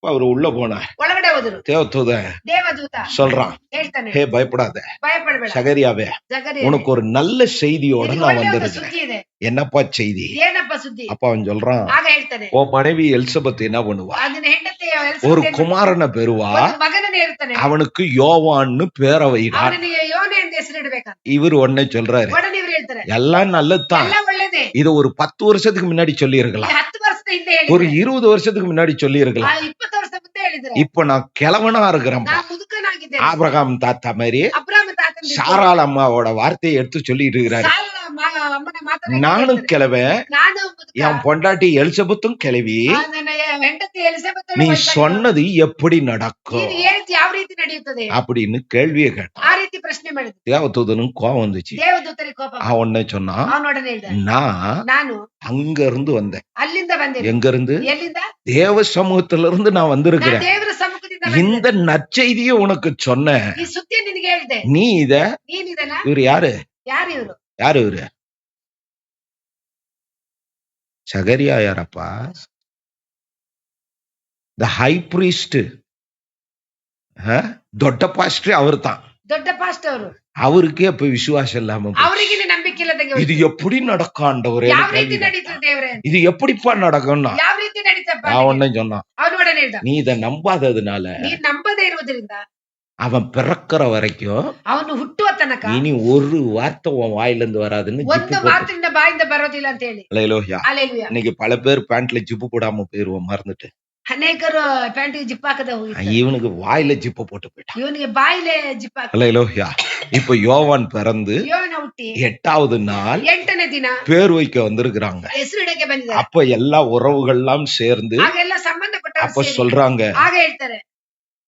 அவரு உள்ள போனார். ಒಳಗಡೆ ಹೋದರು. தேவ தூதன் ದೇವದೂತ சொல்றான், ಹೇಳ್ತಾನೆ, ஹே பயப்படாத ಭಯಪಡಬೇಡ சகரியாவே, ಜಕರಿಯನೇ, உனக்கு ஒரு நல்ல செய்தியோட ನಿನಗೆ நான் ಒಳ್ಳೆಯ ಒಂದು வந்திருக்கிறேன். ಸುದ್ದಿ ಇದೆ. என்னப்பா செய்தி? ಏನಪ್ಪ ಸುದ್ದಿ? அப்ப அவன் சொல்றான், ಆಗ ಹೇಳ್ತಾನೆ, உன் மனைவி எலிசபெத் என்ன பண்ணுவா? ಅದನ್ನ ಹೆಂಡತಿ ஒரு குமாரனை பெறுவா, ಒಂದು ಮಗನನ್ನೇ ಇರ್ತಾನೆ, அவனுக்கு யோவான்னு பேரை வைடா. ಅವನಿಗೆ ಯೋನೆ ಎಂದು ಹೆಸರಿಡಬೇಕಂತ. இவர் உடனே சொல்றாரு, ಒಡನೆ ಇವ್ರು ಹೇಳ್ತಾರೆ, எல்லாம் நல்லதுதான், ಎಲ್ಲ ಒಳ್ಳೇದೇ. இது ஒரு 10 வருஷத்துக்கு முன்னாடி சொல்லி இருக்கலாம், 10 ವರ್ಷದ ಹಿಂದೆ ஒரு ಹೇಳಿದ್ರೆ, 20 வருஷத்துக்கு முன்னாடி சொல்லி இருக்கலாம். 20 ವರ್ಷ ಮುಂದೆ ಹೇಳಿದ್ರೆ, இப்ப நான் கிழவனா இருக்கிறேன். ನಾ ಮುದುಕನಾಗಿದ್ದೇನೆ. ஆபிரகாம் தாத்தா மாதிரி ಅಬ್ರಾಮ ತಾತನ சாராள் அம்மாவோட வார்த்தையை எடுத்து சொல்லிட்டு இருக்கிறாரு. ಅಮ್ಮನ ಮಾತನ್ನ நானும் ಕೇಳ್ತಾರೆ. கிழவன், ನಾನು ಮುದುಕ, என் பொண்டாட்டி எலிசபெத்தும் கிளவி. ನನ್ನ ಹೆಂಡತಿ ಎಲಿಸಬೆತ್ நீ சொன்னது எப்படி நடக்கும் ನೀನು ಹೇಳಿದ್ದು ಯಾವ ರೀತಿ ನಡೆಯುತ್ತದೆ அப்படின்னு கேள்வியை கேட்டான். ಆ ರೀತಿ ಪ್ರಶ್ನೆ ಮಾಡಿದ್ರು. தேவதூதனும் கோவம் வந்துச்சு. ದೇವದೂತರಿಗೆ ಕೋಪ ಬಂತು. அவன் சொன்னா, ಅವನೊಡನೆ ಹೇಳ್ದ, நான் ನಾನು அங்க இருந்து வந்தேன். ಅಲ್ಲಿಂದ ಬಂದೆ. எங்க இருந்து? ಎಲ್ಲಿಂದ? தேவ சமூகத்துல இருந்து நான் ನಾನು வந்திருக்கிறேன். ದೇವರ ಸಮ್ಮುಖದಿಂದ இந்த ಬಂದೆ. நற்செய்தியை உனக்கு சொன்னேன். ಈ ಸುದ್ದಿ ನಿನಗೆ ಹೇಳಿದೆ. நீ இத, ನೀನಿದನ இவரு யாரு? ಯಾರು ಇವರು? யாரு இவரு? சகரியா யாரப்பா? த ஹை பிரீஸ்ட், ದೊಡ್ಡ ಪಾಸ್ಟ್ರಿ அவர் தான். ದೊಡ್ಡ ಪಾಸ್ಟ್ ಅವರು. அவருக்கே அப்ப விசுவாசம் இல்லாம போச்சு. ಅವರಿಗೆ ನಂಬಿಕೆ ಇಲ್ಲದಂಗೆ இது எப்படி நடக்கும் ஆண்டவரே? ಯಾವ ರೀತಿ ನಡೀತದೆ ದೇವರೇ? இது எப்படிப்பா நடக்கும்னா ಯಾವ ರೀತಿ ನಡೀತಪ್ಪ? நான் ஒன்னே சொன்னான், ಅವನೊಡನೆ ಹೇಳ್ದ, நீ இத நம்பாததுனால ನೀನ್ ನಂಬದೇ ಇರುವುದರಿಂದ அவன் பிறக்கிற வரைக்கும் ಅವನು ಹುಟ್ಟುವ ತನಕ இனி ஒரு வார்த்தை உன் வாயில இருந்து வராதுன்னு ಒಂದು ஜிப்பு போட்டு. ಮಾತಿನಿಂದ ಬಾಯಿಂದ ಬರೋದಿಲ್ಲ ಅಂತ ಹೇಳಿ. அல்லேலூயா. ಹಲ್ಲೆಲೂಯಾ. இன்னைக்கு பல பேர் பேண்ட்ல ஜிப்பு போடாம போயிருவோம் மறந்துட்டு. ಅನೇಕರು ಪ್ಯಾಂಟಿಗೆ ಜಿಪ್ ಹಾಕದೆ ಹೋಗಿರ್ತಾರೆ. இவனுக்கு வாயில ஜிப்ப போட்டு போயிட்டான். ಇವನಿಗೆ ಬಾಯಿಲೆ ಜಿಪ್ ಹಾಕಿ. அல்லேலூயா. இப்ப யோவான் பிறந்து ಯೋನ ಹುಟ್ಟಿ 8வது நாள் 8ನೇ ದಿನ பேர் வைக்க வந்திருக்கிறாங்க. ಹೆಸರಿಡಕ್ಕೆ ಬಂದಿದ್ದಾರೆ. அப்ப எல்லா உறவுகள்லாம் சேர்ந்து ಆಗೆಲ್ಲ ಸಂಬಂಧಪಟ್ಟ அப்ப சொல்றாங்க, ಆಗ ಹೇಳ್ತಾರೆ,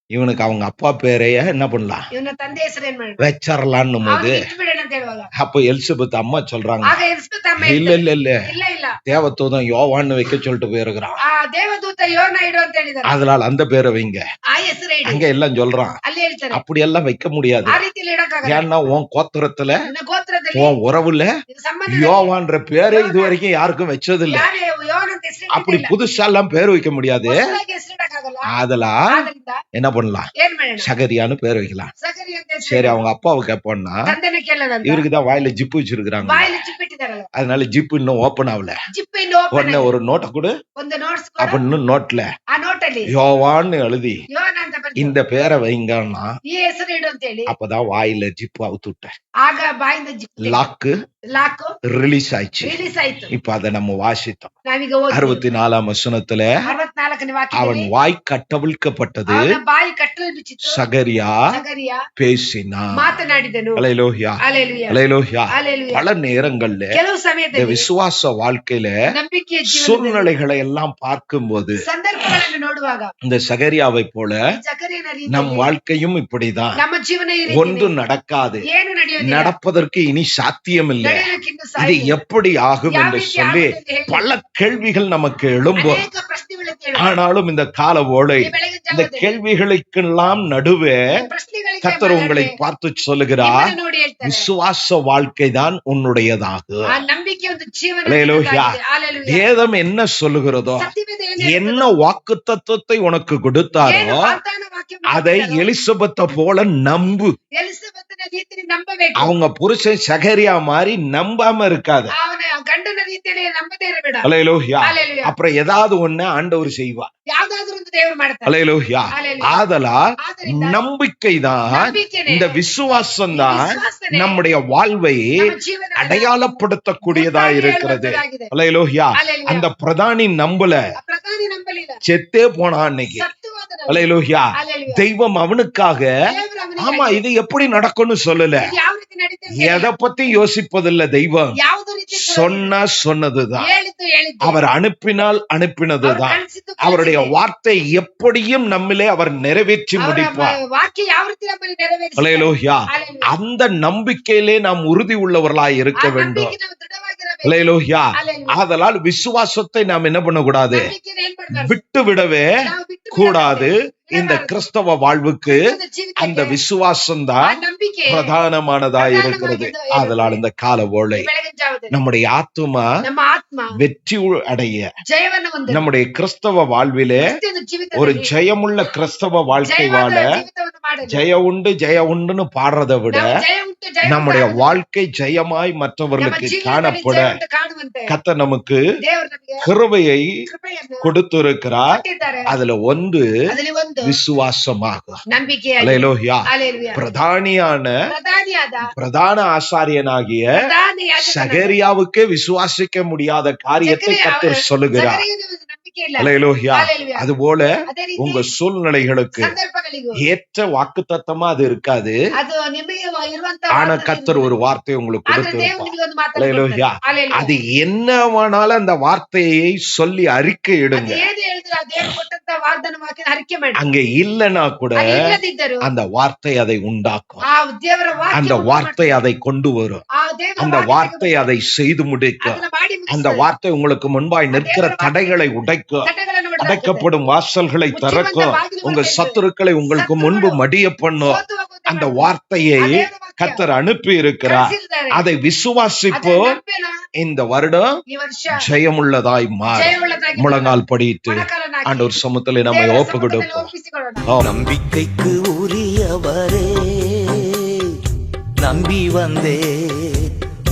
இவனுக்கு அவங்க அப்பா பேரைய என்ன பண்ணலாம், ಇವನ ತಂದೆ ಹೆಸರು ಏನ್ ಮಾಡಿ வச்சரலான்னு போது ಇಟ್ಬಿಡೋಣ ಅಂತ ಹೇಳುವಾಗ அப்ப எலிசபெத் அம்மா சொல்றாங்க, ಆಗ ಎಲಿಸಬೆತ್ ಅಮ್ಮ இல்ல ಹೇಳ್ತಾರೆ, இல்ல இல்ல ಇಲ್ಲ ಇಲ್ಲ தேவதூதன் யோவான்னு வைக்க சொல்லிட்டு போயிருக்கிறான், ಆ ದೇವದೂತ ಯೋನ ಇಡು ಅಂತ ಹೇಳಿದ್ದಾರೆ. அதனால அந்த பேரை வைங்க. ಆ ಹೆಸರೇ ಇಡು. அங்க எல்லாம் சொல்றான், ಅಲ್ಲಿ ಹೇಳ್ತಾರೆ, அப்படி எல்லாம் வைக்க முடியாது. ಆ ರೀತಿಯಲ್ಲಿ ಇಡಕ್ಕಾಗಲ್ಲ. ஏன்னா உன் கோத்திரத்துல ನಿನ್ನ ಗೋತ್ರದಲ್ಲಿ உன் உறவுல ಸಂಬಂಧದಲ್ಲಿ யோவான்ற பேரை இது வரைக்கும் யாருக்கும் வச்சது இல்ல. ಯಾರೇ ಯೋನ ಅಂತ ಹೆಸರು அப்படி புதுசா எல்லாம் பேர் வைக்க முடியாது. ಹೆಸರಿಡಕ್ಕಾಗಲ್ಲ. அதுல ಆದ್ರಿಂದ என்ன பண்ணலாம், ಏನ್ ಮಾಡೋಣ, சகரியான்னு பேர் வைக்கலாம். ಸಗರಿ ಅಂತ ಹೆಸರು சரி, அவங்க அப்பாவை கேட்போம்னா ತಂದೆನ ಕೇಳೋಣ ಅಂತ இவருக்குதான் வாயில ஜிப்பு வச்சிருக்காங்க, ಬಾಯಲ್ಲಿ ಚಿಪ್ಪಿಟ್ಟಿದಾರಲ್ಲ, அதனால ஜிப்பு இன்னும் ஓபன் ஆகல. ಜಿಪ್ ಇನ್ನು ಓಪನ್ உடனே ஒரு நோட்டை கொடு ಒಂದು ನೋಟ್ಸ್ அப்படின்னு நோட்ல ಆ ನೋಟ್ ಅಲ್ಲಿ யோவான்னு எழுதி ಯೋನ ಅಂತ ಬರ್ದು இந்த பேரை வைங்கன்னா ಈ ಹೆಸರು ಇಡು ಅಂತ ಹೇಳಿ அப்பதான் வாயில ஜிப்பு அவுத்து விட்டேன். ಆಗ ಬಾಯಿಂದ ಜಿಪ್ லாக்கு ಲಾಕು ரிலீஸ் ஆயிடுச்சு. ರಿಲೀಸ್ ಆಯ್ತು. இப்ப அதை நம்ம வாசித்தோம். ನಾವೀಗ ಓದಿ 64ஆம் வசனத்துல 64ನೇ அவன் ವಾಕ್ಯದಲ್ಲಿ வாய் கட்டவிழ்க்கப்பட்டது, ಅವನ ಬಾಯಿ ಕಟ್ಟಲು ಬಿಚ್ಚಿತ್ತು, சகரியா ಸಗರಿಯ பேசினா. ಮಾತನಾಡಿದನು. அல்லேலூயா. ಹಲ್ಲೆಲೂಯಾ. அல்லேலூயா. ಹಲ್ಲೆಲೂಯಾ. பல நேரங்கள்ல ಕೆಲವು இந்த ಸಮಯದಲ್ಲಿ விசுவாச வாழ்க்கையில ನಂಬಿಕೆಯ ಜೀವನದಲ್ಲಿ சூழ்நிலைகளை எல்லாம் பார்க்கும்போது ಸಂದರ್ಭಗಳನ್ನು ನೋಡುವಾಗ இந்த சகரியாவை போல ಜಕರಿಯನ நம் ರೀತಿಯಲ್ಲಿ வாழ்க்கையும் இப்படிதான். ನಮ್ಮ ಜೀವನ ಈ ರೀತಿ ஒன்றும் நடக்காது, ಏನು ನಡೆಯುವುದಿಲ್ಲ, நடப்பதற்கு இனி சாத்தியமில்லை, ನಡೆಯಲಿಕ್ಕಿನ್ನು இது ಸಾಧ್ಯ எப்படி ஆகும் ಯಾವ என்று ರೀತಿ சொல்லி ಆಗುತ್ತದೆ ಅಂತ ಹೇಳಿ பல கேள்விகள் நமக்கு எழும்பும். ಅನೇಕ ಪ್ರಶ್ನೆಗಳು ಕೇಳುವ. ஆனாலும் இந்த கால ஓலை ಈ ಬೆಳಗಿನ இந்த ಜಾವದಲ್ಲಿ கேள்விகளுக்கெல்லாம் நடுவே ಈ ಪ್ರಶ್ನೆಗಳಿಗೆ கர்த்தர் உங்களை ಮನವೇ பார்த்து சொல்லுகிறார், ನಿಮ್ಮನ್ನು ನೋಡಿ ಹೇಳ್ತಾರೆ, விசுவாச வாழ்க்கை தான் உன்னுடையதாகும். ಆ ನಂಬಿಕೆ ಒಂದು ಜೀವನ. அல்லேலூயா. ಹಲ್ಲೆಲೂಯಾ. வேதம் என்ன சொல்லுகிறதோ, ಸತ್ಯವೇದ என்ன வாக்குத்தத்தத்தை உனக்கு கொடுத்தாரோ ಏನು ವಾಗ್ದಾನ ವಾಕ್ಯವನ್ನು அதை ಕೊಟ್ಟಿದ್ದಾರೋ, எலிசபெத்தை போல நம்பு. ಎಲಿಸಬೆತ್ತನ ರೀತಿಯಲ್ಲಿ ನಂಬಬೇಕು. அவங்க புருஷன் சகரியா மாதிரி நம்பாம இருக்காது. ಅವನ ಗಂಡನ ರೀತಿಯಲ್ಲಿ ನಂಬದೇ ಇರಬೇಡ. அல்லேலூயா. ಹಲ್ಲೆಲೂಯಾ. அப்புறம் ஏதாவது ஒண்ணு ஆண்டவர் செய்வார். ಯಾವ್ದಾದ್ರು ಒಂದು ದೇವರು ಮಾಡ್ತಾರೆ. அல்லேலூயா. ಹಲ್ಲೆಲೂಯಾ. ஆதலால் ಆದ್ದರಿಂದ நம்பிக்கை தான், ನಂಬಿಕೆನೇ, இந்த விசுவாசம் தான் ವಿಶ್ವಾಸನೇ நம்முடைய வாழ்வை ನಮ್ಮ ಜೀವನವನ್ನು அடையாளப்படுத்தக்கூடியதா இருக்கிறது. ಹೇಳುವಂತದ್ದಾಗಿದೆ. அல்லேலூயா. ಹಲ್ಲೆಲೂಯಾ. அந்த பிரதானி நம்பல, ಆ ಪ್ರಧಾನಿ ನಂಬಲಿಲ್ಲ, செத்தே போனான் அன்னைக்கு. ಸತ್ತು ಹೋದನು. அல்லேலூயா. ಹಲ್ಲೆಲೂಯಾ. தெய்வம் அவனுக்காக, ದೇವರು ಅವನಿಗೆ ஆமா இது எப்படி நடக்கும்னு சொல்லல, ಇದು ಯಾವ ರೀತಿ ನಡೀತದೆ ಅಂತ எதை பத்தி யோசிப்பதில்ல தெய்வம். ಯಾವುದು ರೀತಿ சொன்னதுதான். ಹೇಳಿದ್ದು ಹೇಳಿದ್ದು. அவர் அனுப்பினால் ಅವರು அனுப்பினதுதான். ಕಳಿಸಿದ್ದು அவருடைய ಕಳಿಸಿದ್ದೆ. வார்த்தை எப்படியும் நம்மிலே அவர் நிறைவேற்றி ಅವರ முடிப்பார். ವಾಕ್ಯ ಯಾವ ರೀತಿ ನಮ್ಮಲ್ಲಿ ನೆರವೇರಿಸ್ತಾರೆ. அல்லேலூயா. Hallelujah. அந்த நம்பிக்கையிலே நாம் உறுதி உள்ளவர்களாய் ಆ இருக்க வேண்டும். ನಂಬಿಕೆ ನಾವು ದೃಢವಾಗಿರಬೇಕು. அல்லேலூயா. Hallelujah. ஆதலால் விசுவாசத்தை நாம் என்ன பண்ணக்கூடாது, ನಂಬಿಕೆಯನ್ನು ಏನ್ ಮಾಡ್ಬಾರ್ದು? விட்டு விடவே ನಾವು ಬಿಟ್ಟು கூடாது. ಬಿಡಬಾರದು. இந்த கிறிஸ்தவ வாழ்வுக்கு ಒಂದು ಜೀವಿತಕ್ಕೆ அந்த விசுவாசம் ಆ தான் ನಂಬಿಕೆ பிரதானமானதா இருக்கிறது. ஆதலால் இந்த கால வேளை ಬೆಳಗಿನ ಜಾವದಲ್ಲಿ நம்முடைய ஆத்துமா ನಮ್ಮ ಆತ್ಮ வெற்றி அடைய, ಜಯವನ್ನು ಹೊಂದಲು நம்முடைய கிறிஸ்தவ வாழ்விலே ಪ್ರತಿಯೊಂದು ஒரு ಜೀವಿತದಲ್ಲಿ ஜெயமுள்ள கிறிஸ்தவ வாழ்க்கை ಜಯವಾದ வாழ, ಜೀವಿತವನ್ನು ಮಾಡಲು ஜெய உண்டுன்னு பாடுறதை விட ನಾವು ಜಯ ಉಂಟು ಜಯ நம்முடைய ಉಂಟು வாழ்க்கை ஜெயமாய் ನಮ್ಮ மற்றவர்களுக்கு ಜೀವಿತದಲ್ಲಿ காணப்பட ಜಯ ಉಂಟು ಕಾಣುವಂತೆ கர்த்தர் நமக்கு ದೇವರು ನಮಗೆ கிருபையை ಕೃಪೆಯನ್ನು கொடுத்திருக்கிறார். ಕೊಟ್ಟಿದ್ದಾರೆ. அதுல ஒன்று ಅದರಲ್ಲಿ ಒಂದು விசுவாசமாகும். ನಂಬಿಕೆಯಾಗಿದೆ. அல்லேலூயா. Hallelujah. பிரதானியான ಪ್ರಧಾನಿಯಾದ பிரதான ஆசாரியனாகிய ಪ್ರಧಾನಿ ಯಾಜಕನಾದ சகரியாவுக்கே விசுவாசிக்க முடியாத காரியத்தை ಜಕರಿಯ கர்த்தர் சொல்லுகிறார். ಜಕರಿಯನಿಗೆ ನಂಬಿಕೆ ಇಲ್ಲ. அல்லேலூயா. Hallelujah. அதுபோல ಅದೇ ರೀತಿ உங்க சூழ்நிலைகளுக்கு ಸಂದರ್ಭಗಳಿಗೂ ஏற்ற வாக்குத்தத்தமா அது இருக்காது. ಅದು ನಿಮಗೆ ಇರುವಂತ ஆனா கர்த்தர் ஒரு வார்த்தை உங்களுக்கு ಆದ್ರೆ ದೇವರು கொடுத்திருப்பார். ನಿಮಗೆ ಒಂದು ಮಾತನ್ನು அல்லேலூயா. ಕೊಡ್ತಾರೆ. Hallelujah. அது என்னவானாலும் அந்த வார்த்தையை சொல்லி அறிக்கை ಅದು இடுங்க. ಏನು ಹೇಳಿದ್ರು ಆ ದೇವರು ಕೊಟ್ಟಂತ ವಾಗ್ದಾನ ವಾಕ್ಯನ ಅರಿಕೆ ಮಾಡಿ. அங்க இல்லனா கூட ಅದು ಇಲ್ಲದಿದ್ದರು அந்த வார்த்தை அதை உண்டாக்கும். ಆ ದೇವರ ವಾಕ್ಯ அந்த வார்த்தை அதை கொண்டு வரும். ಆ ದೇವರ அந்த ವಾಕ್ಯ வார்த்தை அதை செய்து முடிக்கும். ಅದನ್ನ ಮಾಡಿ அந்த ಮುಗಿಸ್ತದೆ. வார்த்தை உங்களுக்கு முன்பாய் நிற்கிற தடைகளை உடைக்கும். ತಡೆಗಳನ್ನು ಹೊಡೆದಾಕ್ತದೆ. அடைக்கப்படும் வாசல்களை திறக்கும். உங்க சத்துருக்களை உங்களுக்கு முன்பு மடிய பண்ணும். ಸೋತು ಹೋಗುವಂತೆ அந்த ಮಾಡ್ತದೆ. வார்த்தையை ಆ ದೇವರ ವಾಕ್ಯ கர்த்தர் அனுப்பி இருக்கிறார். ಕಳಿಸಿದ್ದಾರೆ. அதை விசுவாசிப்போ ಅದನ್ನ ನಂಬೇನ இந்த வருடம் ಈ ವರ್ಷ ஜெயமுள்ளதாய் மாறும். ಜಯವುಳ್ಳದಾಗಿ முழங்கால் படிட்டு ಮೊಣಕಾಲನ್ನಾಗಿ ஆண்டவர் சமூகத்திலே நம்மை ದೇವರ ஒப்பு ಸಮ್ಮುಖದಲ್ಲಿ கொடுப்போம். ಒಪ್ಪಿಸಿಕೊಳ್ಳೋಣ. நம்பிக்கைக்கு உரியவரே நம்பி வந்தே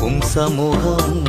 உம் சமூகம்